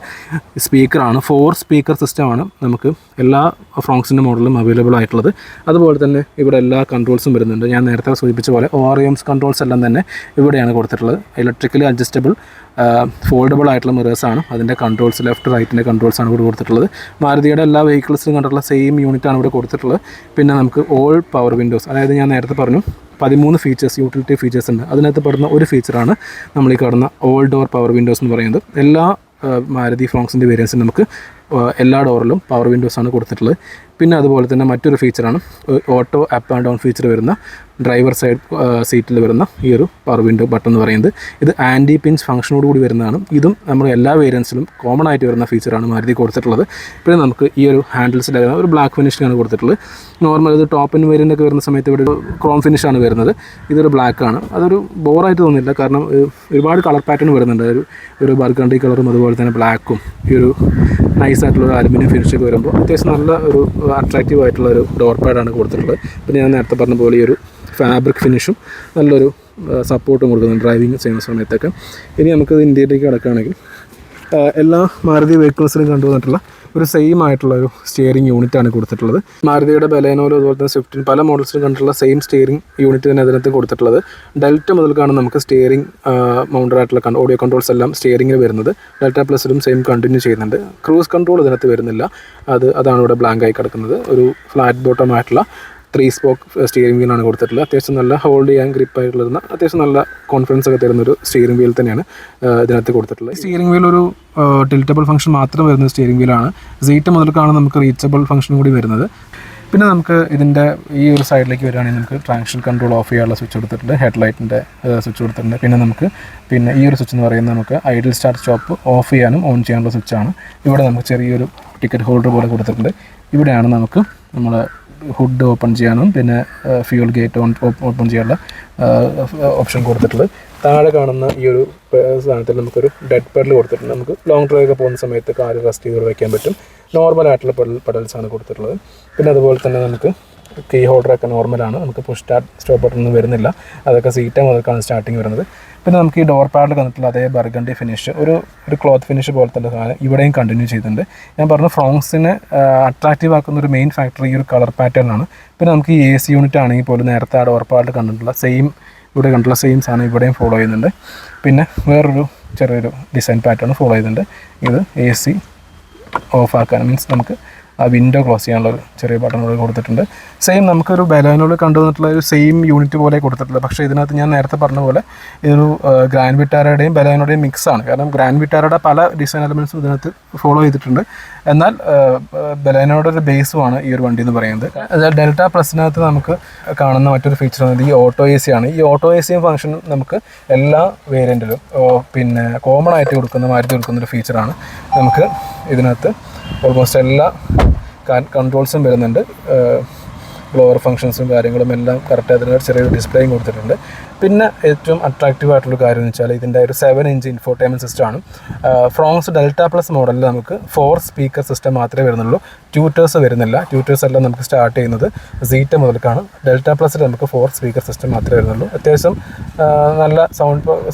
സ്പീക്കറാണ്, 4 സ്പീക്കർ സിസ്റ്റമാണ് നമുക്ക് എല്ലാ ഫ്രോങ്സിൻ്റെ മോഡലും അവൈലബിൾ ആയിട്ടുള്ളത്. അതുപോലെ തന്നെ ഇവിടെ എല്ലാ കൺട്രോൾസും വരുന്നുണ്ട്. ഞാൻ നേരത്തെ സൂചിപ്പിച്ച പോലെ ORMs കൺട്രോൾസ് എല്ലാം തന്നെ ഇവിടെയാണ് കൊടുത്തിട്ടുള്ളത്. ഇലക്ട്രിക്കലി അഡ്ജസ്റ്റബിൾ ഫോൾഡബിൾ ആയിട്ടുള്ള മിറേഴ്സാണ് അതിൻ്റെ കൺട്രോൾസ്. ലെഫ്റ്റ് റൈറ്റിൻ്റെ കൺട്രോൾസാണ് ഇവിടെ കൊടുത്തിട്ടുള്ളത്. മാരുതിയുടെ എല്ലാ വെഹിക്കിൾസിലും കണ്ടിട്ടുള്ള സെയിം യൂണിറ്റാണ് ഇവിടെ കൊടുത്തിട്ടുള്ളത്. പിന്നെ നമുക്ക് ഓൾ പവർ വിൻഡോസ്, അതായത് ഞാൻ നേരത്തെ പറഞ്ഞു 13 ഫീച്ചേഴ്സ്, യൂട്ടിലിറ്റി ഫീച്ചേഴ്സ് ഉണ്ട്. അതിനകത്ത് പെടുന്ന ഒരു ഫീച്ചറാണ് നമ്മൾ ഈ കാണുന്ന ഓൾ ഡോർ പവർ വിൻഡോസ് എന്ന് പറയുന്നത്. എല്ലാ മാരുതി ഫ്രോങ്സിൻ്റെ വേരിയൻസിന് നമുക്ക് എല്ലാ ഡോറിലും പവർ വിൻഡോസാണ് കൊടുത്തിട്ടുള്ളത്. പിന്നെ അതുപോലെ തന്നെ മറ്റൊരു ഫീച്ചറാണ് auto up and down feature വരുന്ന ഡ്രൈവർ സൈഡ് സീറ്റിൽ വരുന്ന ഈ ഒരു പവർ വിൻഡോ ബട്ടൺ എന്ന് പറയുന്നത്. ഇത് ആൻറ്റി പിഞ്ച് ഫംഗ്ഷനോട് കൂടി വരുന്നതാണ്. ഇതും നമ്മൾ എല്ലാ വേരിയൻസിലും കോമൺ ആയിട്ട് വരുന്ന ഫീച്ചറാണ് മാരുതി കൊടുത്തിട്ടുള്ളത്. പിന്നെ നമുക്ക് ഈ ഒരു ഹാൻഡിൽസിലായിരുന്ന ഒരു ബ്ലാക്ക് ഫിനിഷിലാണ് കൊടുത്തിട്ടുള്ളത്. നോർമൽ ഇത് ടോപ്പ് ആൻഡ് വേരിയൻ്റ് ഒക്കെ വരുന്ന സമയത്ത് ഇവിടെ ഒരു ക്രോം ഫിനിഷാണ് വരുന്നത്. ഇതൊരു ബ്ലാക്കാണ്. അതൊരു ബോറായിട്ട് തോന്നില്ല, കാരണം ഒരുപാട് കളർ പാറ്റേൺ വരുന്നുണ്ട്. ഒരു ബർഗണ്ടി കളറും അതുപോലെ തന്നെ ബ്ലാക്കും ഈ ഒരു നൈസായിട്ടുള്ള ഒരു അലുമിനിയം ഫിനിഷൊക്കെ വരുമ്പോൾ അത്യാവശ്യം നല്ല ഒരു അട്രാക്റ്റീവ് ആയിട്ടുള്ള ഒരു ഡോർ പാഡാണ് കൊടുത്തിട്ടുള്ളത്. പിന്നെ ഞാൻ നേരത്തെ പറഞ്ഞ പോലെ ഈ ഒരു ഫാബ്രിക് ഫിനിഷും നല്ലൊരു സപ്പോർട്ടും കൊടുക്കുന്നുണ്ട് ഡ്രൈവിംഗ് ചെയ്യുന്ന സമയത്തൊക്കെ. ഇനി നമുക്കത് ഇന്ത്യയിലേക്ക് കിടക്കുകയാണെങ്കിൽ എല്ലാ മാരുതി വെഹിക്കിൾസിലും കണ്ടുവന്നിട്ടുള്ള ഒരു സെയിം ആയിട്ടുള്ള ഒരു സ്റ്റിയറിംഗ് യൂണിറ്റാണ് കൊടുത്തിട്ടുള്ളത്. മാരുതിയുടെ ബലേനോയിലും അതുപോലെ തന്നെ സ്വിഫ്റ്റിനും പല മോഡൽസിലും കണ്ടിട്ടുള്ള സെയിം സ്റ്റിയറിംഗ് യൂണിറ്റ് തന്നെ അതിനകത്ത് കൊടുത്തിട്ടുള്ളത്. ഡെൽറ്റ മുതൽക്കാണ് നമുക്ക് സ്റ്റിയറിംഗ് മൗണ്ടഡ് ആയിട്ടുള്ള ഓഡിയോ കൺട്രോൾസ് എല്ലാം സ്റ്റിയറിംഗിൽ വരുന്നത്. ഡെൽറ്റ പ്ലസിലും സെയിം കണ്ടിന്യൂ ചെയ്യുന്നുണ്ട്. ക്രൂസ് കൺട്രോൾ ഇതിനകത്ത് വരുന്നില്ല. അതാണ് ഇവിടെ ബ്ലാങ്ക് ആയി കിടക്കുന്നത്. ഒരു ഫ്ലാറ്റ് ബോട്ടം ആയിട്ടുള്ള 3 സ്പോക്ക് സ്റ്റിയറിംഗ് വീലാണ് കൊടുത്തിട്ടുള്ളത്. അത്യാവശ്യം നല്ല ഹോൾഡ് ചെയ്യാൻ ഗ്രിപ്പായിട്ട് വരുന്ന അത്യാവശ്യം നല്ല കോൺഫിഡൻസ് ഒക്കെ തരുന്നൊരു സ്റ്റിയറിംഗ് വീൽ തന്നെയാണ് ഇതിനകത്ത് കൊടുത്തിട്ടുള്ളത്. സ്റ്റിയറിംഗ് വീൽ ഒരു ടിൽറ്റബിൾ ഫംഗ്ഷൻ മാത്രം വരുന്ന സ്റ്റിയറിംഗ് വീലാണ്. സീറ്റ് മുതൽക്കാണ് നമുക്ക് റീച്ചബിൾ ഫംഗ്ഷൻ കൂടി വരുന്നത്. പിന്നെ നമുക്ക് ഇതിൻ്റെ ഈ ഒരു സൈഡിലേക്ക് വരികയാണെങ്കിൽ നമുക്ക് ട്രാക്ഷൻ കൺട്രോൾ ഓഫ് ചെയ്യാനുള്ള സ്വിച്ച് കൊടുത്തിട്ടുണ്ട്. ഹെഡ്ലൈറ്റിൻ്റെ സ്വിച്ച് കൊടുത്തിട്ടുണ്ട്. പിന്നെ ഈ ഒരു സ്വിച്ച് എന്ന് പറയുന്നത് നമുക്ക് ഐഡിൽ സ്റ്റാർട്ട് സ്റ്റോപ്പ് ഓഫ് ചെയ്യാനും ഓൺ ചെയ്യാനുള്ള സ്വിച്ചാണ്. ഇവിടെ നമുക്ക് ചെറിയൊരു ടിക്കറ്റ് ഹോൾഡർ പോലെ കൊടുത്തിട്ടുണ്ട്. ഇവിടെയാണ് നമുക്ക് നമ്മൾ ഹുഡ് ഓപ്പൺ ചെയ്യാനും പിന്നെ ഫ്യൂൽ ഗേറ്റ് ഓപ്പൺ ചെയ്യാനുള്ള ഓപ്ഷൻ കൊടുത്തിട്ടുള്ളത്. താഴെ കാണുന്ന ഈ ഒരു സാധനത്തിൽ നമുക്കൊരു ഡെഡ് പെഡൽ കൊടുത്തിട്ടുണ്ട്. നമുക്ക് ലോങ് ഡ്രൈവ് ഒക്കെ പോകുന്ന സമയത്ത് കാല് റെസ്റ്റ് ചെയ്ത് വയ്ക്കാൻ പറ്റും. നോർമലായിട്ടുള്ള പെഡൽസാണ് കൊടുത്തിട്ടുള്ളത്. പിന്നെ അതുപോലെ തന്നെ നമുക്ക് കീ ഹോൾഡറൊക്കെ നോർമലാണ്. നമുക്ക് പുഷ് സ്റ്റാർട്ട് സ്റ്റോപ്പ് ബട്ടൺ ഒന്നും വരുന്നില്ല. അതൊക്കെ സീറ്റ് മുതൽക്കാണ് സ്റ്റാർട്ടിങ് വരുന്നത്. പിന്നെ നമുക്ക് ഈ ഡോർ പാഡിൽ കണ്ടിട്ടുള്ള അതേ ബർഗണ്ടി ഫിനിഷ്, ഒരു ക്ലോത്ത് ഫിനിഷ് പോലെ തന്നെ സാധനം ഇവിടെയും കണ്ടിന്യൂ ചെയ്തിട്ടുണ്ട്. ഞാൻ പറഞ്ഞ ഫ്രോങ്സിനെ അട്രാക്റ്റീവ് ആക്കുന്ന ഒരു മെയിൻ ഫാക്ടർ ഈ ഒരു കളർ പാറ്റേൺ. പിന്നെ നമുക്ക് ഈ AC യൂണിറ്റ് ആണെങ്കിൽ പോലും നേരത്തെ ആ ഡോർ പാഡിൽ കണ്ടിട്ടുള്ള ഇവിടെ കണ്ടിട്ടുള്ള സെയിം സാധനം ഇവിടെയും ഫോളോ ചെയ്യുന്നുണ്ട്. പിന്നെ വേറൊരു ചെറിയൊരു ഡിസൈൻ പാറ്റേൺ ഫോളോ ചെയ്യുന്നുണ്ട്. ഇത് AC ഓഫ് ആക്കാൻ, മീൻസ് നമുക്ക് ആ വിൻഡോ ക്ലോസ് ചെയ്യാനുള്ള ഒരു ചെറിയ ബട്ടൺ കൂടെ കൊടുത്തിട്ടുണ്ട്. സെയിം നമുക്കൊരു ബലേനോയിൽ കണ്ടുവന്നിട്ടുള്ള ഒരു സെയിം യൂണിറ്റ് പോലെ കൊടുത്തിട്ടുള്ളത്. പക്ഷേ ഇതിനകത്ത് ഞാൻ നേരത്തെ പറഞ്ഞ പോലെ ഇതൊരു ഗ്രാൻഡ് വിറ്റാരയുടെയും ബലേനോയുടെയും മിക്സാണ്. കാരണം ഗ്രാൻഡ് വിറ്റാരയുടെ പല ഡിസൈൻ എലമെൻറ്റ്സും ഇതിനകത്ത് ഫോളോ ചെയ്തിട്ടുണ്ട്. എന്നാൽ ബലേനോയുടെ ഒരു ബേസുമാണ് ഈ ഒരു വണ്ടി എന്ന് പറയുന്നത്. ഡെൽറ്റ പ്ലസിനകത്ത് നമുക്ക് കാണുന്ന മറ്റൊരു ഫീച്ചർ എന്നത് ഈ ഓട്ടോ AC ആണ്. ഈ ഓട്ടോ AC ഫംഗ്ഷൻ നമുക്ക് എല്ലാ വേരിയൻറ്റിലും പിന്നെ കോമൺ ആയിട്ട് മാരുതി കൊടുക്കുന്നൊരു ഫീച്ചറാണ്. നമുക്ക് ഇതിനകത്ത് ഓൾമോസ്റ്റ് എല്ലാ കൺട്രോൾസും വരുന്നുണ്ട്. ബ്ലോവർ ഫംഗ്ഷൻസും കാര്യങ്ങളും എല്ലാം കറക്റ്റ് അതിന് ചെറിയൊരു ഡിസ്പ്ലേയും കൊടുത്തിട്ടുണ്ട്. പിന്നെ ഏറ്റവും അട്രാക്റ്റീവ് ആയിട്ടുള്ള കാര്യം എന്ന് വെച്ചാൽ ഇതിൻ്റെ ഒരു 7-inch ഇൻഫോർടൈൻമെൻറ്റ് സിസ്റ്റമാണ്. ഫ്രോങ്സ് ഡെൽറ്റ പ്ലസ് മോഡലിൽ നമുക്ക് 4 സ്പീക്കർ സിസ്റ്റം മാത്രമേ വരുന്നുള്ളൂ. ട്യൂട്ടേഴ്സ് വരുന്നില്ല. ട്യൂട്ടേഴ്സ് എല്ലാം നമുക്ക് സ്റ്റാർട്ട് ചെയ്യുന്നത് സീറ്റ് മുതൽക്കാണ്. ഡെൽറ്റ പ്ലസിൽ നമുക്ക് 4 സ്പീക്കർ സിസ്റ്റം മാത്രമേ വരുന്നുള്ളൂ. അത്യാവശ്യം നല്ല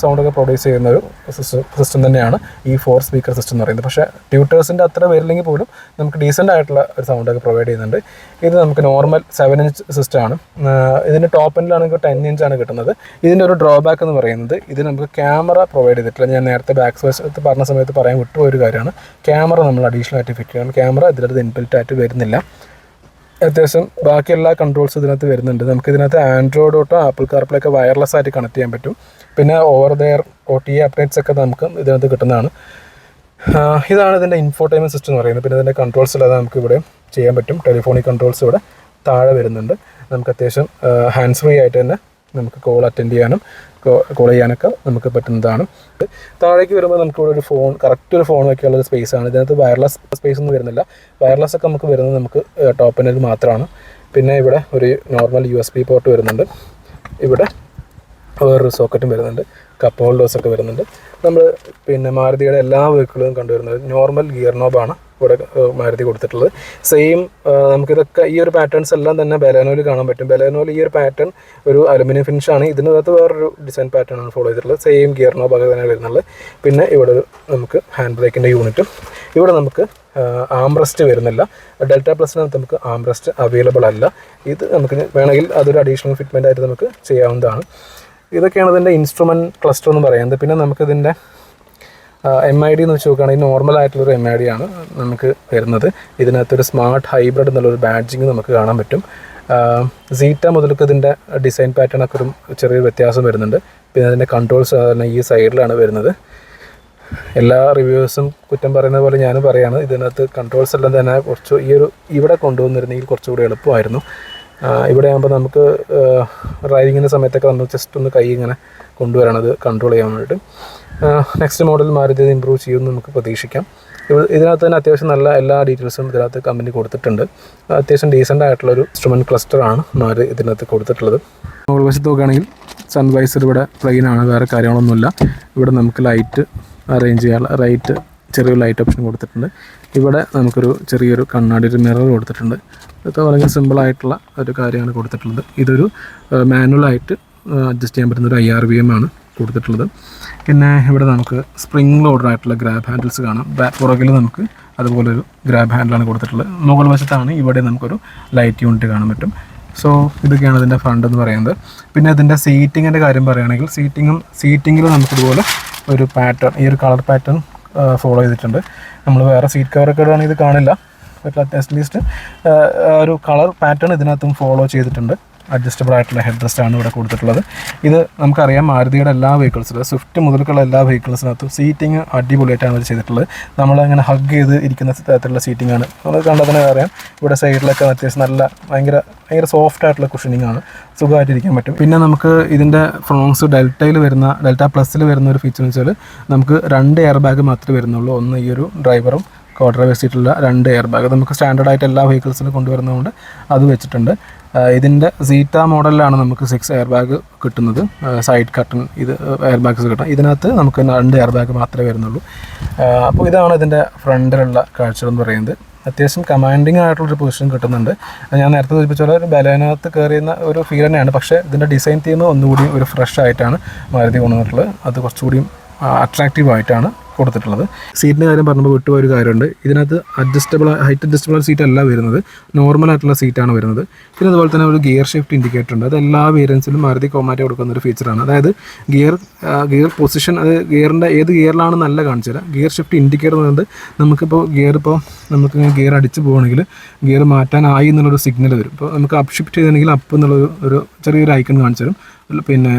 സൗണ്ടൊക്കെ പ്രൊഡ്യൂസ് ചെയ്യുന്ന ഒരു സിസ്റ്റം തന്നെയാണ് ഈ 4 സ്പീക്കർ സിസ്റ്റം എന്ന് പറയുന്നത്. പക്ഷേ ട്യൂട്ടേഴ്സിൻ്റെ അത്ര വരില്ലെങ്കിൽ പോലും നമുക്ക് ഡീസൻ്റ് ആയിട്ടുള്ള ഒരു സൗണ്ടൊക്കെ പ്രൊവൈഡ് ചെയ്യുന്നുണ്ട്. ഇത് നമുക്ക് നോർമൽ 7-inch സിസ്റ്റമാണ്. ഇതിൻ്റെ ടോപ്പ് എൻഡിലാണെങ്കിൽ 10-inch ആണ് കിട്ടുന്നത്. ഇതിൻ്റെ ഒരു ഡ്രോബാക്ക് എന്ന് പറയുന്നത് ഇത് നമുക്ക് ക്യാമറ പ്രൊവൈഡ് ചെയ്തിട്ടില്ല. ഞാൻ നേരത്തെ ബാക്ക് വശത്ത് പറഞ്ഞ സമയത്ത് പറയാൻ വിട്ടുപോയൊരു കാര്യമാണ്. ക്യാമറ നമ്മൾ അഡീഷണൽ ആയിട്ട് ഫിറ്റ് ചെയ്യണം. ക്യാമറ ഇതിനകത്ത് ഇൻബിൽറ്റ് ആയിട്ട് വരുന്നില്ല. അത്യാവശ്യം ബാക്കി എല്ലാ കൺട്രോൾസും ഇതിനകത്ത് വരുന്നുണ്ട്. നമുക്ക് ഇതിനകത്ത് ആൻഡ്രോയിഡ് ഓട്ടോ ആപ്പിൾ കാർപ്ലേ ഒക്കെ വയർലെസ് ആയിട്ട് കണക്ട് ചെയ്യാൻ പറ്റും. പിന്നെ ഓവർ ദെയർ OTA അപ്ഡേറ്റ്സ് ഒക്കെ നമുക്ക് ഇതിനകത്ത് കിട്ടുന്നതാണ്. ഇതാണ് ഇതിൻ്റെ ഇൻഫോർടൈൻമെൻറ്റ് സിസ്റ്റം എന്ന് പറയുന്നത്. പിന്നെ ഇതിൻ്റെ കൺട്രോൾസിൽ അത് നമുക്ക് ഇവിടെ ചെയ്യാൻ പറ്റും. ടെലിഫോണിക് കൺട്രോൾസ് ഇവിടെ താഴെ വരുന്നുണ്ട്. നമുക്ക് അത്യാവശ്യം ഹാൻഡ്സ് ഫ്രീ ആയിട്ട് തന്നെ നമുക്ക് കോൾ അറ്റൻഡ് ചെയ്യാനും കോൾ ചെയ്യാനൊക്കെ നമുക്ക് പറ്റുന്നതാണ്. താഴേക്ക് വരുമ്പോൾ നമുക്കിവിടെ ഒരു ഫോൺ, കറക്റ്റ് ഒരു ഫോൺ വയ്ക്കാനുള്ള ഒരു സ്പേസ് ആണ്. ഇതിനകത്ത് വയർലെസ് സ്പേസ് ഒന്നും വരുന്നില്ല. വയർലെസ് ഒക്കെ നമുക്ക് വരുന്നത് നമുക്ക് ടോപ്പ് എൻഡിൽ മാത്രമാണ്. പിന്നെ ഇവിടെ ഒരു നോർമൽ USB പോർട്ട് വരുന്നുണ്ട്. ഇവിടെ വേറൊരു സോക്കറ്റും വരുന്നുണ്ട്. കപ്പ് ഹോൾഡേഴ്സൊക്കെ വരുന്നുണ്ട്. നമ്മൾ പിന്നെ മാരുതിയുടെ എല്ലാ വെഹിക്കിളും കണ്ടുവരുന്നത് നോർമൽ ഗിയർ നോബാണ് ഇവിടെ മാരുതി കൊടുത്തിട്ടുള്ളത്. സെയിം നമുക്കിതൊക്കെ ഈ ഒരു പാറ്റേൺസ് എല്ലാം തന്നെ ബലേനോയിൽ കാണാൻ പറ്റും. ബലേനോയിൽ ഈ ഒരു പാറ്റേൺ ഒരു അലുമിനിയം ഫിനിഷാണ്. ഇതിനകത്ത് വേറൊരു ഡിസൈൻ പാറ്റേൺ ആണ് ഫോളോ ചെയ്തിട്ടുള്ളത്. സെയിം ഗിയർ നോബൊക്കെ തന്നെ വരുന്നുള്ളത്. പിന്നെ ഇവിടെ ഒരു നമുക്ക് ഹാൻഡ് ബ്രേക്കിൻ്റെ യൂണിറ്റും. ഇവിടെ നമുക്ക് ആംറസ്റ്റ് വരുന്നില്ല. ഡെൽറ്റ പ്ലസിനകത്ത് നമുക്ക് ആംറസ്റ്റ് അവൈലബിൾ അല്ല. ഇത് നമുക്ക് വേണമെങ്കിൽ അതൊരു അഡീഷണൽ ഫിറ്റ്മെൻ്റ് ആയിട്ട് നമുക്ക് ചെയ്യാവുന്നതാണ്. ഇതൊക്കെയാണ് ഇതിൻ്റെ ഇൻസ്ട്രുമെൻറ്റ് ക്ലസ്റ്റർ എന്ന് പറയുന്നത്. പിന്നെ നമുക്കിതിൻ്റെ MID എന്ന് വെച്ച് നോക്കുകയാണെങ്കിൽ നോർമലായിട്ടുള്ളൊരു MID ആണ് നമുക്ക് വരുന്നത്. ഇതിനകത്തൊരു സ്മാർട്ട് ഹൈബ്രിഡ് എന്നുള്ളൊരു ബാഡ്ജിങ് നമുക്ക് കാണാൻ പറ്റും. സീറ്റ മുതലൊക്കെ ഇതിൻ്റെ ഡിസൈൻ പാറ്റേണൊക്കെ ഒരു ചെറിയൊരു വ്യത്യാസം വരുന്നുണ്ട്. പിന്നെ അതിൻ്റെ കൺട്രോൾസ് തന്നെ ഈ സൈഡിലാണ് വരുന്നത്. എല്ലാ റിവ്യൂസും കുറ്റം പറയുന്നത് പോലെ ഞാനും പറയുകയാണ്. ഇതിനകത്ത് കൺട്രോൾസ് എല്ലാം തന്നെ കുറച്ച് ഇവിടെ കൊണ്ടുവന്നിരുന്നെങ്കിൽ കുറച്ചുകൂടി എളുപ്പമായിരുന്നു. ഇവിടെ ആകുമ്പോൾ നമുക്ക് ഡ്രൈവിങ്ങിൻ്റെ സമയത്തൊക്കെ നമ്മൾ ജസ്റ്റ് ഒന്ന് കൈ ഇങ്ങനെ കൊണ്ടുവരണത് കൺട്രോൾ ചെയ്യാൻ വേണ്ടിയിട്ട്. നെക്സ്റ്റ് മോഡൽ മാരുതി ഇത് ഇമ്പ്രൂവ് ചെയ്യുമെന്ന് നമുക്ക് പ്രതീക്ഷിക്കാം. ഇതിനകത്ത് തന്നെ അത്യാവശ്യം നല്ല എല്ലാ ഡീറ്റെയിൽസും ഇതിനകത്ത് കമ്പനി കൊടുത്തിട്ടുണ്ട്. അത്യാവശ്യം ഡീസൻ്റ് ആയിട്ടുള്ളൊരു ഇൻസ്ട്രുമെൻറ്റ് ക്ലസ്റ്ററാണ് മാരുതി ഇതിനകത്ത് കൊടുത്തിട്ടുള്ളത്. മുകൾ വശത്ത് നോക്കുകയാണെങ്കിൽ സൺവൈസർ ഇവിടെ പ്ലെയിൻ ആണ്, വേറെ കാര്യങ്ങളൊന്നുമില്ല. ഇവിടെ നമുക്ക് ലൈറ്റ് അറേഞ്ച് ചെയ്യാനുള്ള ചെറിയൊരു ലൈറ്റ് ഓപ്ഷൻ കൊടുത്തിട്ടുണ്ട്. ഇവിടെ നമുക്കൊരു ചെറിയൊരു കണ്ണാടി ഒരു മിറർ കൊടുത്തിട്ടുണ്ട്. ഇതൊക്കെ വളരെ സിമ്പിളായിട്ടുള്ള ഒരു കാര്യമാണ് കൊടുത്തിട്ടുള്ളത്. ഇതൊരു മാനുവലായിട്ട് അഡ്ജസ്റ്റ് ചെയ്യാൻ പറ്റുന്ന ഒരു IRVM ആണ് കൊടുത്തിട്ടുള്ളത്. പിന്നെ ഇവിടെ നമുക്ക് സ്പ്രിംഗ് ലോഡർ ആയിട്ടുള്ള ഗ്രാബ് ഹാൻഡിൽസ് കാണാം. പുറകിൽ നമുക്ക് അതുപോലെ ഒരു ഗ്രാബ് ഹാൻഡിലാണ് കൊടുത്തിട്ടുള്ളത്. മുകൾ വശത്താണ് ഇവിടെ നമുക്കൊരു ലൈറ്റ് യൂണിറ്റ് കാണാൻ പറ്റും. സോ ഇതൊക്കെയാണ് ഇതിൻ്റെ ഫ്രണ്ട് എന്ന് പറയുന്നത്. പിന്നെ ഇതിൻ്റെ സീറ്റിങ്ങിൻ്റെ കാര്യം പറയുകയാണെങ്കിൽ സീറ്റിങ്ങിൽ നമുക്കിതുപോലെ ഒരു പാറ്റേൺ, ഈ ഒരു കളർ പാറ്റേൺ ഫോളോ ചെയ്തിട്ടുണ്ട്. നമ്മൾ വേറെ സീറ്റ് കവറൊക്കെ ഇടുകയാണെങ്കിൽ ഇത് കാണില്ല. അറ്റ്ലീസ്റ്റ് ഒരു കളർ പാറ്റേൺ ഇതിനകത്തും ഫോളോ ചെയ്തിട്ടുണ്ട്. അഡ്ജസ്റ്റബിൾ ആയിട്ടുള്ള ഹെഡ് റെസ്റ്റാണ് ഇവിടെ കൊടുത്തിട്ടുള്ളത്. ഇത് നമുക്കറിയാം മാരുതിയുടെ എല്ലാ വെഹിക്കിൾസിലും, സ്വിഫ്റ്റ് മുതൽക്കുള്ള എല്ലാ വെഹിക്കിൾസിനകത്തും സീറ്റിംഗ് അടിപൊളിയായിട്ടാണ് അവർ ചെയ്തിട്ടുള്ളത്. നമ്മളങ്ങനെ ഹഗ് ചെയ്ത് ഇരിക്കുന്ന തരത്തിലുള്ള സീറ്റിംഗ് ആണ്. നമ്മൾ കണ്ടാൽ തന്നെ അറിയാം. ഇവിടെ സൈഡിലൊക്കെ അത്യാവശ്യം ഭയങ്കര സോഫ്റ്റ് ആയിട്ടുള്ള കുഷനിങ് ആണ്. സുഖമായിട്ടിരിക്കാൻ പറ്റും. പിന്നെ നമുക്ക് ഇതിൻ്റെ ഫ്രോൺസ് ഡെൽറ്റ പ്ലസ്സിൽ വരുന്ന ഒരു ഫീച്ചർ എന്ന് വെച്ചാൽ നമുക്ക് 2 എയർ ബാഗ് മാത്രമേ വരുന്നുള്ളൂ. ഒന്ന് ഈ ഒരു ഡ്രൈവറും ഡ്രൈവർ സീറ്റുള്ള 2 എയർ ബാഗ് നമുക്ക് സ്റ്റാൻഡേർഡായിട്ട് എല്ലാ വെഹിക്കിൾസിലും കൊണ്ടുവരുന്നതുകൊണ്ട് അത് വെച്ചിട്ടുണ്ട്. ഇതിൻ്റെ സീറ്റ മോഡലിലാണ് നമുക്ക് 6 എയർ ബാഗ് കിട്ടുന്നത്. സൈഡ് കട്ടൺ ഇത് എയർ ബാഗ്സ് കിട്ടും. ഇതിനകത്ത് നമുക്ക് 2 എയർ ബാഗ് മാത്രമേ വരുന്നുള്ളൂ. അപ്പോൾ ഇതാണ് ഇതിൻ്റെ ഫ്രണ്ടിലുള്ള കാഴ്ചകൾ എന്ന് പറയുന്നത്. അത്യാവശ്യം കമാൻഡിങ് ആയിട്ടുള്ളൊരു പൊസിഷൻ കിട്ടുന്നുണ്ട്. ഞാൻ നേരത്തെ സൂചിപ്പിച്ച പോലെ ഒരു ബലേനകത്ത് കയറിയുന്ന ഒരു ഫീൽ തന്നെയാണ്. പക്ഷേ ഇതിൻ്റെ ഡിസൈൻ തീം ഒന്നുകൂടി ഒരു ഫ്രഷ് ആയിട്ടാണ് മാരുതി കൊണ്ടുവന്നിട്ടുള്ളത്. അത് കുറച്ചുകൂടി അട്രാക്റ്റീവ് ആയിട്ടാണ് കൊടുത്തിട്ടുള്ളത്. സീറ്റിൻ്റെ കാര്യം പറഞ്ഞപ്പോൾ വിട്ടുപോയ ഒരു കാര്യമുണ്ട്. ഇതിനകത്ത് ഹൈറ്റ് അഡ്ജസ്റ്റബിൾ സീറ്റ് അല്ല വരുന്നത്, നോർമൽ ആയിട്ടുള്ള സീറ്റാണ് വരുന്നത്. പിന്നെ അതുപോലെ തന്നെ ഒരു ഗിയർ ഷിഫ്റ്റ് ഇൻഡിക്കേറ്റർ ഉണ്ട്. അത് എല്ലാ വേരിയൻസിലും മാരുതി കോമാറ്റി കൊടുക്കുന്ന ഒരു ഫീച്ചറാണ്. അതായത് ഗിയർ പൊസിഷൻ, അത് ഗിയറിൻ്റെ ഏത് ഗിയറിലാണ് നല്ല കാണിച്ചു തരാം. ഗിയർ ഷിഫ്റ്റ് ഇൻഡിക്കേറ്റർ എന്നുള്ളത് നമുക്കിപ്പോൾ നമുക്ക് ഗിയർ അടിച്ച് പോകണമെങ്കിൽ ഗിയർ മാറ്റാനായി എന്നുള്ളൊരു സിഗ്നൽ വരും. ഇപ്പോൾ നമുക്ക് അപ്പ് ഷിഫ്റ്റ് ചെയ്യണമെങ്കിൽ അപ്പ് എന്നുള്ളൊരു ചെറിയൊരു ഐക്കൺ കാണിച്ചു തരും. പിന്നെ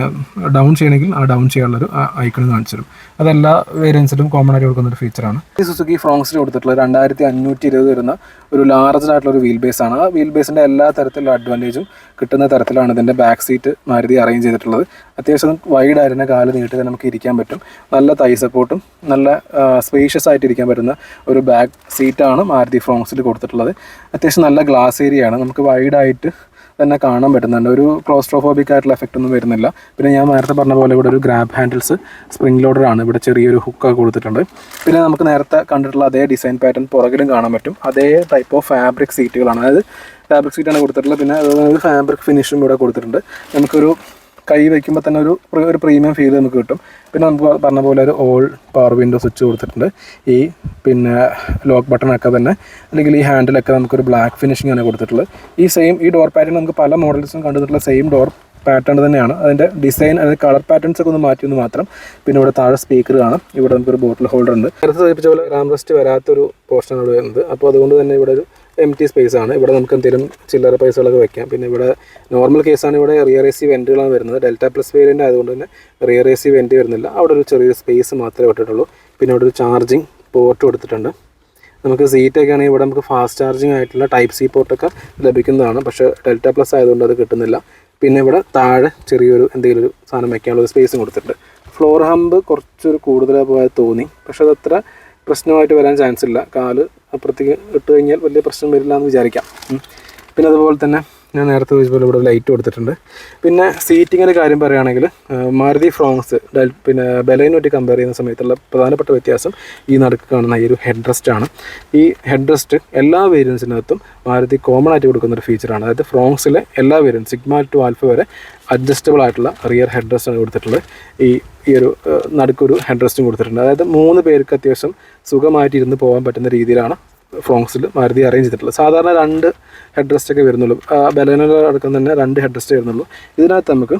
ഡൗൺ ചെയ്യണമെങ്കിൽ ആ ഡൗൺ ചെയ്യാനുള്ളൊരു ഐക്കൺ കാണിച്ചു തരും. അതെല്ലാ വേരിയൻസിലും കോമൺ ആയിട്ട് കൊടുക്കുന്ന ഒരു ഫീച്ചറാണ്. ഈ സുസുക്കി ഫ്രോങ്സിൽ കൊടുത്തിട്ടുള്ള 2520 വരുന്ന ഒരു ലാർജ് ആയിട്ടുള്ള ഒരു വീൽ ബേസ് ആണ്. ആ വീൽ ബേസിൻ്റെ എല്ലാ തരത്തിലുള്ള അഡ്വാൻറ്റേജും കിട്ടുന്ന തരത്തിലാണ് ഇതിൻ്റെ ബാക്ക് സീറ്റ് മാരുതി അറേഞ്ച് ചെയ്തിട്ടുള്ളത്. അത്യാവശ്യം വൈഡ് ആയിരുന്ന കാല് നീട്ടി തന്നെ നമുക്ക് ഇരിക്കാൻ പറ്റും. നല്ല തൈ സപ്പോർട്ടും നല്ല സ്പേഷ്യസ് ആയിട്ട് ഇരിക്കാൻ പറ്റുന്ന ഒരു ബാക്ക് സീറ്റാണ് മാരുതി ഫ്രോങ്സിൽ കൊടുത്തിട്ടുള്ളത്. അത്യാവശ്യം നല്ല ഗ്ലാസ് ഏരിയ ആണ്. നമുക്ക് വൈഡായിട്ട് തന്നെ കാണാൻ പറ്റുന്നുണ്ട്. ഒരു ക്ലോസ്ട്രോഫോബിക് ആയിട്ടുള്ള എഫക്റ്റ് ഒന്നും വരുന്നില്ല. പിന്നെ ഞാൻ നേരത്തെ പറഞ്ഞ പോലെ ഇവിടെ ഒരു ഗ്രാബ് ഹാൻഡിൽസ് സ്പ്രിംഗ് ലോഡറാണ്. ഇവിടെ ചെറിയൊരു ഹുക്കൊക്കെ കൊടുത്തിട്ടുണ്ട്. പിന്നെ നമുക്ക് നേരത്തെ കണ്ടിട്ടുള്ള അതേ ഡിസൈൻ പാറ്റേൺ പുറകിലും കാണാൻ പറ്റും. അതേ ടൈപ്പ് ഓഫ് ഫാബ്രിക് സീറ്റുകളാണ്. അതായത് ഫാബ്രിക് സീറ്റാണ് കൊടുത്തിട്ടുള്ളത്. പിന്നെ ഒരു ഫാബ്രിക് ഫിനിഷും ഇവിടെ കൊടുത്തിട്ടുണ്ട്. നമുക്കൊരു കൈ വയ്ക്കുമ്പോൾ തന്നെ ഒരു പ്രീമിയം ഫീൽ നമുക്ക് കിട്ടും. പിന്നെ നമുക്ക് പറഞ്ഞ പോലെ ഒരു ഓൾ പവർ വിൻഡോ സ്വിച്ച് കൊടുത്തിട്ടുണ്ട്. പിന്നെ ലോക്ക് ബട്ടണൊക്കെ തന്നെ, അല്ലെങ്കിൽ ഈ ഹാൻഡിലൊക്കെ നമുക്കൊരു ബ്ലാക്ക് ഫിനിഷിംഗ് ആണ് കൊടുത്തിട്ടുള്ളത്. ഈ ഡോർ പാറ്റേൺ നമുക്ക് പല മോഡൽസും കണ്ടിട്ടുള്ള സെയിം ഡോർ പാറ്റേൺ തന്നെയാണ്. അതിൻ്റെ ഡിസൈൻ, അതിൻ്റെ കളർ പാറ്റേൺസ് ഒക്കെ ഒന്ന് മാറ്റിയൊന്ന് മാത്രം. പിന്നെ ഇവിടെ താഴെ സ്പീക്കർ കാണാം. ഇവിടെ നമുക്കൊരു ബോട്ടിൽ ഹോൾഡർ ഉണ്ട്. നേരത്തെ സൂചിപ്പിച്ച പോലെ റാംറസ്റ്റ് വരാത്തൊരു പോർഷനാണ് ഇവിടെ വരുന്നത്. അപ്പോൾ അതുകൊണ്ട് തന്നെ ഇവിടെ ഒരു എംറ്റി സ്പേസ് ആണ്. ഇവിടെ നമുക്ക് എന്തെങ്കിലും ചില്ലറ പൈസകളൊക്കെ വെക്കാം. പിന്നെ ഇവിടെ നോർമൽ കേസാണ്. ഇവിടെ റിയർ AC വെൻറ്റുകളാണ് വരുന്നത്. ഡെൽറ്റ പ്ലസ് വേരിയൻ്റ് ആയതുകൊണ്ട് തന്നെ റിയർ AC വെൻറ്റ് വരുന്നില്ല. അവിടെ ഒരു ചെറിയൊരു സ്പേസ് മാത്രമേ വിട്ടിട്ടുള്ളൂ. പിന്നെ അവിടെ ഒരു ചാർജിങ് പോർട്ട് കൊടുത്തിട്ടുണ്ട്. നമുക്ക് സീറ്റൊക്കെ ആണെങ്കിൽ ഇവിടെ നമുക്ക് ഫാസ്റ്റ് ചാർജിങ് ആയിട്ടുള്ള ടൈപ്പ് സി പോർട്ടൊക്കെ ലഭിക്കുന്നതാണ്. പക്ഷേ ഡെൽറ്റ പ്ലസ് ആയതുകൊണ്ട് അത് കിട്ടുന്നില്ല. പിന്നെ ഇവിടെ താഴെ ചെറിയൊരു എന്തെങ്കിലും ഒരു സാധനം വയ്ക്കാനുള്ള സ്പേസും കൊടുത്തിട്ടുണ്ട്. ഫ്ലോർ ഹമ്പ് കുറച്ചൊരു കൂടുതലായി പോയാൽ തോന്നി, പക്ഷെ അതത്ര പ്രശ്നമായിട്ട് വരാൻ ചാൻസ് ഇല്ല. കാല് അപ്പുറത്തേക്ക് ഇട്ട് കഴിഞ്ഞാൽ വലിയ പ്രശ്നം വരില്ല എന്ന് വിചാരിക്കാം. പിന്നെ അതുപോലെ തന്നെ ഞാൻ നേരത്തെ ചോദിച്ചപോലെ ഇവിടെ ലൈറ്റ് കൊടുത്തിട്ടുണ്ട്. പിന്നെ സീറ്റിങ്ങിൻ്റെ കാര്യം പറയുകയാണെങ്കിൽ മാരുതി ഫ്രോങ്സ് പിന്നെ ബലേനുമായിട്ട് കമ്പയർ ചെയ്യുന്ന സമയത്തുള്ള പ്രധാനപ്പെട്ട വ്യത്യാസം ഈ നടുക്ക് കാണുന്ന ഈ ഒരു ഹെഡ് റെസ്റ്റ് ആണ്. ഈ ഹെഡ് റെസ്റ്റ് എല്ലാ വേരിയൻസിനകത്തും മാരുതി കോമൺ ആയിട്ട് കൊടുക്കുന്നൊരു ഫീച്ചറാണ്. അതായത് ഫ്രോങ്സിലെ എല്ലാ വേരിയൻസ് സിഗ്മ ടു ആൽഫ വരെ അഡ്ജസ്റ്റബിൾ ആയിട്ടുള്ള റിയർ ഹെഡ് റെസ്റ്റ് ആണ് കൊടുത്തിട്ടുള്ളത്. ഈ ഒരു നടുക്കൊരു ഹെഡ് റെസ്റ്റും കൊടുത്തിട്ടുണ്ട്. അതായത് 3 പേർക്ക് അത്യാവശ്യം സുഖമായിട്ട് ഇരുന്ന് പോകാൻ പറ്റുന്ന രീതിയിലാണ് ഫ്രോങ്സിൽ മാരുതി അറേഞ്ച് ചെയ്തിട്ടുള്ളത്. സാധാരണ 2 ഹെഡ് റെസ്റ്റൊക്കെ വരുന്നുള്ളൂ. ബലേനോ അടക്കം തന്നെ 2 ഹെഡ് റെസ്റ്റ് വരുന്നുള്ളൂ. ഇതിനകത്ത് നമുക്ക്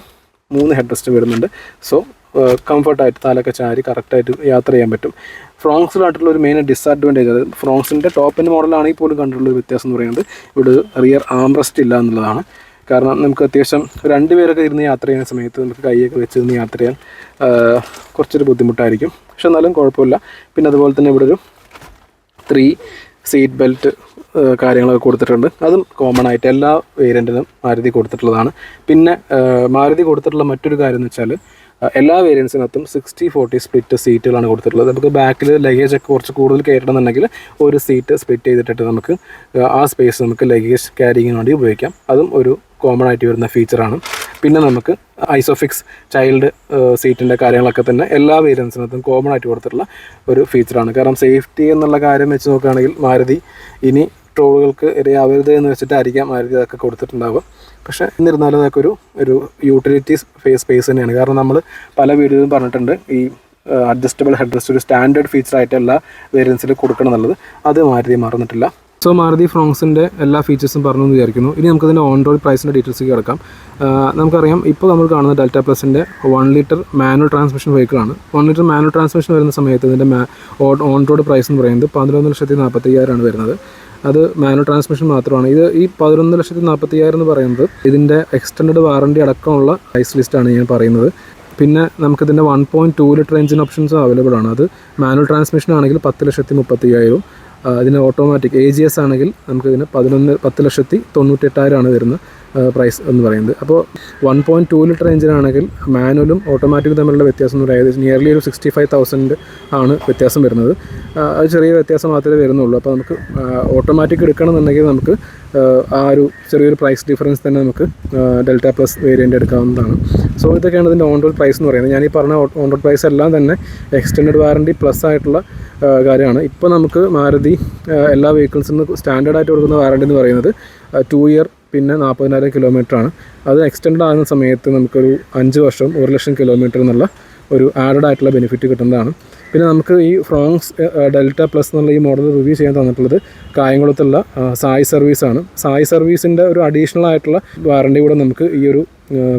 3 ഹെഡ് റെസ്റ്റ് വരുന്നുണ്ട്. സോ കംഫർട്ടായിട്ട് തലയൊക്കെ ചാരി കറക്റ്റായിട്ട് യാത്ര ചെയ്യാൻ പറ്റും. ഫ്രോങ്സിലായിട്ടുള്ള ഒരു മെയിൻ ഡിസഡ്വാൻറ്റേജ്, അതായത് ഫ്രോങ്സിൻ്റെ ടോപ്പ് എൻഡ് മോഡലാണെങ്കിൽ പോലും കണ്ടിട്ടുള്ള ഒരു വ്യത്യാസം എന്ന് പറയുന്നത് ഇവിടെ റിയർ ആംറെസ്റ്റ് ഇല്ല എന്നുള്ളതാണ്. കാരണം നമുക്ക് അത്യാവശ്യം 2 പേരൊക്കെ ഇരുന്ന് യാത്ര ചെയ്യുന്ന സമയത്ത് നമുക്ക് കൈയൊക്കെ വെച്ച് നിന്ന് യാത്ര ചെയ്യാൻ കുറച്ചൊരു ബുദ്ധിമുട്ടായിരിക്കും. പക്ഷെ എന്നാലും കുഴപ്പമില്ല. പിന്നെ അതുപോലെ തന്നെ ഇവിടെ ഒരു 3 സീറ്റ് ബെൽറ്റ് കാര്യങ്ങളൊക്കെ കൊടുത്തിട്ടുണ്ട്. അതും കോമൺ ആയിട്ട് എല്ലാ വേരിയൻറ്റിനും മാരുതി കൊടുത്തിട്ടുള്ളതാണ്. പിന്നെ മാരുതി കൊടുത്തിട്ടുള്ള മറ്റൊരു കാര്യം എന്ന് വെച്ചാൽ എല്ലാ വേരിയൻസിനകത്തും 60-40 സ്പ്ലിറ്റ് സീറ്റുകളാണ് കൊടുത്തിട്ടുള്ളത്. നമുക്ക് ബാക്കിൽ ലഗേജൊക്കെ കുറച്ച് കൂടുതൽ കയറ്റണമെന്നുണ്ടെങ്കിൽ ഒരു സീറ്റ് സ്പ്ലിറ്റ് ചെയ്തിട്ട് നമുക്ക് ആ സ്പേസ് നമുക്ക് ലഗേജ് ക്യാരിങ്ങിന് വേണ്ടി ഉപയോഗിക്കാം. അതും ഒരു കോമൺ ആയിട്ട് വരുന്ന ഫീച്ചറാണ്. പിന്നെ നമുക്ക് ഐസോഫിക്സ് ചൈൽഡ് സീറ്റിൻ്റെ കാര്യങ്ങളൊക്കെ തന്നെ എല്ലാ വേരിയൻസിനകത്തും കോമൺ ആയിട്ട് കൊടുത്തിട്ടുള്ള ഒരു ഫീച്ചറാണ്. കാരണം സേഫ്റ്റി എന്നുള്ള കാര്യം വെച്ച് നോക്കുകയാണെങ്കിൽ മാരുതി ഇനി ട്രോളുകൾക്ക് ഇരയാവരുത് എന്ന് വെച്ചിട്ടായിരിക്കാം മാരുതി അതൊക്കെ കൊടുത്തിട്ടുണ്ടാവുക. പക്ഷേ എന്നിരുന്നാലും അതൊക്കെ ഒരു യൂട്ടിലിറ്റി സ്പേസ് തന്നെയാണ്. കാരണം നമ്മൾ പല വീഡിയോയിലും പറഞ്ഞിട്ടുണ്ട് ഈ അഡ്ജസ്റ്റബിൾ ഹെഡ് റെസ്റ്റ് ഒരു സ്റ്റാൻഡേർഡ് ഫീച്ചറായിട്ട് എല്ലാ വേരിയൻസിലും കൊടുക്കണം എന്നുള്ളത്. അത് മാരുതി മറന്നിട്ടില്ല. സോ മാരുതി ഫ്രോങ്സിൻ്റെ എല്ലാ ഫീച്ചേഴ്സും പറഞ്ഞു എന്ന് വിചാരിക്കുന്നു. ഇനി നമുക്കതിൻ്റെ ഓൺ റോഡ് പ്രൈസിൻ്റെ ഡീറ്റെയിൽസിലേക്ക് കിടക്കാം. നമുക്കറിയാം ഇപ്പോൾ നമ്മൾ കാണുന്ന ഡെൽറ്റ പ്ലസിൻ്റെ 1 ലിറ്റർ മാനുവൽ ട്രാൻസ്മിഷൻ വെഹിക്കിളാണ്. 1 ലിറ്റർ മാനുവൽ ട്രാൻസ്മിഷൻ വരുന്ന സമയത്ത് ഇതിൻ്റെ ഓൺ റോഡ് പ്രൈസ് എന്ന് പറയുന്നത് 11,45,000 വരുന്നത്. അത് മാനുവൽ ട്രാൻസ്മിഷൻ മാത്രമാണ്. ഈ 11,45,000 എന്ന് പറയുന്നത് ഇതിൻ്റെ എക്സ്റ്റൻഡ് വാറണ്ടി അടക്കമുള്ള പ്രൈസ് ലിസ്റ്റാണ് ഞാൻ പറയുന്നത്. പിന്നെ നമുക്കിതിൻ്റെ 1.2 ലിറ്റർ എഞ്ചിൻ ഓപ്ഷൻസും അവൈലബിൾ ആണ്. അത് മാനുവൽ ട്രാൻസ്മിഷൻ ആണെങ്കിൽ 10,35,000. ഇതിന് ഓട്ടോമാറ്റിക് AGS ആണെങ്കിൽ നമുക്കിതിന് 10,98,000 വരുന്ന പ്രൈസ് എന്ന് പറയുന്നത്. അപ്പോൾ 1.2 ലിറ്റർ എഞ്ചിനാണെങ്കിൽ മാനുവലും ഓട്ടോമാറ്റിക്കും തമ്മിലുള്ള വ്യത്യാസം എന്ന് പറയുന്നത് ഏകദേശം നിയർലി ഒരു 65,000 ആണ് വ്യത്യാസം വരുന്നത്. അത് ചെറിയ വ്യത്യാസം മാത്രമേ വരുന്നുള്ളൂ. അപ്പോൾ നമുക്ക് ഓട്ടോമാറ്റിക് എടുക്കണമെന്നുണ്ടെങ്കിൽ നമുക്ക് ആ ഒരു ചെറിയൊരു പ്രൈസ് ഡിഫറൻസ് തന്നെ നമുക്ക് ഡെൽറ്റ പ്ലസ് വേരിയൻ്റ് എടുക്കാവുന്നതാണ്. സോ ഇതൊക്കെയാണ് ഇതിൻ്റെ ഓൺ റോഡ് പ്രൈസ് എന്ന് പറയുന്നത്. ഞാൻ ഈ പറഞ്ഞ ഓൺ റോഡ് പ്രൈസ് എല്ലാം തന്നെ എക്സ്റ്റൻഡ് വാറണ്ടി പ്ലസ് ആയിട്ടുള്ള കാര്യമാണ്. ഇപ്പോൾ നമുക്ക് മാരുതി എല്ലാ വെഹിക്കിൾസിനും സ്റ്റാൻഡേർഡായിട്ട് കൊടുക്കുന്ന വാറണ്ടി എന്ന് പറയുന്നത് 2 ഇയർ പിന്നെ 40,000 കിലോമീറ്ററാണ്. അത് എക്സ്റ്റൻഡ് ആകുന്ന സമയത്ത് നമുക്കൊരു 5 വർഷം 1,00,000 കിലോമീറ്റർ എന്നുള്ള ഒരു ആഡഡ് ആയിട്ടുള്ള ബെനിഫിറ്റ് കിട്ടുന്നതാണ്. പിന്നെ നമുക്ക് ഈ ഫ്രോങ്സ് ഡെൽറ്റ പ്ലസ് എന്നുള്ള ഈ മോഡൽ റിവ്യൂ ചെയ്യാൻ തന്നിട്ടുള്ളത് കായംകുളത്തുള്ള സായി സർവീസാണ്. സായി സർവീസിൻ്റെ ഒരു അഡീഷണൽ ആയിട്ടുള്ള വാറണ്ടി കൂടെ നമുക്ക് ഈ ഒരു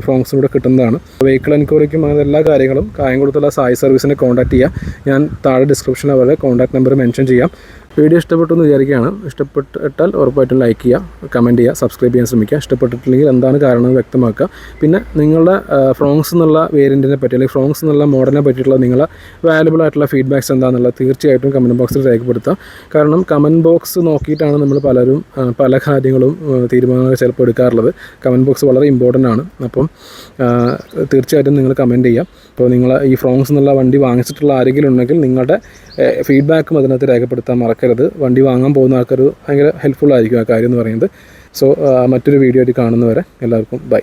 ഫ്രോങ്സിലൂടെ കിട്ടുന്നതാണ്. വെഹിക്കിൾ എൻക്വയറിക്കും അങ്ങനെ എല്ലാ കാര്യങ്ങളും കായംകുളത്തുള്ള സായി സർവീസിനെ കോൺടാക്ട് ചെയ്യുക. ഞാൻ താഴെ ഡിസ്ക്രിപ്ഷനിൽ അവരുടെ കോൺടാക്ട് നമ്പർ മെൻഷൻ ചെയ്യാം. വീഡിയോ ഇഷ്ടപ്പെട്ടു എന്ന് വിചാരിക്കുകയാണ്. ഇഷ്ടപ്പെട്ടാൽ ഉറപ്പായിട്ടും ലൈക്ക് ചെയ്യുക, കമൻറ്റ് ചെയ്യുക, സബ്സ്ക്രൈബ് ചെയ്യാൻ ശ്രമിക്കുക. ഇഷ്ടപ്പെട്ടിട്ടില്ലെങ്കിൽ എന്താണ് കാരണം വ്യക്തമാക്കുക. പിന്നെ നിങ്ങളുടെ ഫ്രോങ്സ് എന്നുള്ള വേരിയൻറ്റിനെ പറ്റി അല്ലെങ്കിൽ ഫ്രോങ്സ് എന്നുള്ള മോഡലിനെ പറ്റിയിട്ടുള്ള നിങ്ങളെ വാല്യുബിൾ ആയിട്ടുള്ള ഫീഡ്ബാക്സ് എന്താണെന്നുള്ളത് തീർച്ചയായിട്ടും കമൻറ്റ് ബോക്സിൽ രേഖപ്പെടുത്തുക. കാരണം കമൻറ്റ് ബോക്സ് നോക്കിയിട്ടാണ് നമ്മൾ പലരും പല കാര്യങ്ങളും തീരുമാനങ്ങൾ ചിലപ്പോൾ എടുക്കാറുള്ളത്. കമൻറ്റ് ബോക്സ് വളരെ ഇമ്പോർട്ടൻ്റ് ആണ്. അപ്പം തീർച്ചയായിട്ടും നിങ്ങൾ കമൻറ്റ് ചെയ്യുക. അപ്പോൾ നിങ്ങൾ ഈ ഫ്രോങ്സ് എന്നുള്ള വണ്ടി വാങ്ങിച്ചിട്ടുള്ള ആരെങ്കിലും ഉണ്ടെങ്കിൽ നിങ്ങളുടെ ഫീഡ്ബാക്കും അതിനകത്ത് രേഖപ്പെടുത്താൻ മറക്കരുത്. വണ്ടി വാങ്ങാൻ പോകുന്ന ആൾക്കാർ ഭയങ്കര ഹെൽപ്ഫുൾ ആയിരിക്കും ആ കാര്യം എന്ന് പറയുന്നത്. സോ മറ്റൊരു വീഡിയോ ആയിട്ട് കാണുന്നവരെ എല്ലാവർക്കും ബൈ.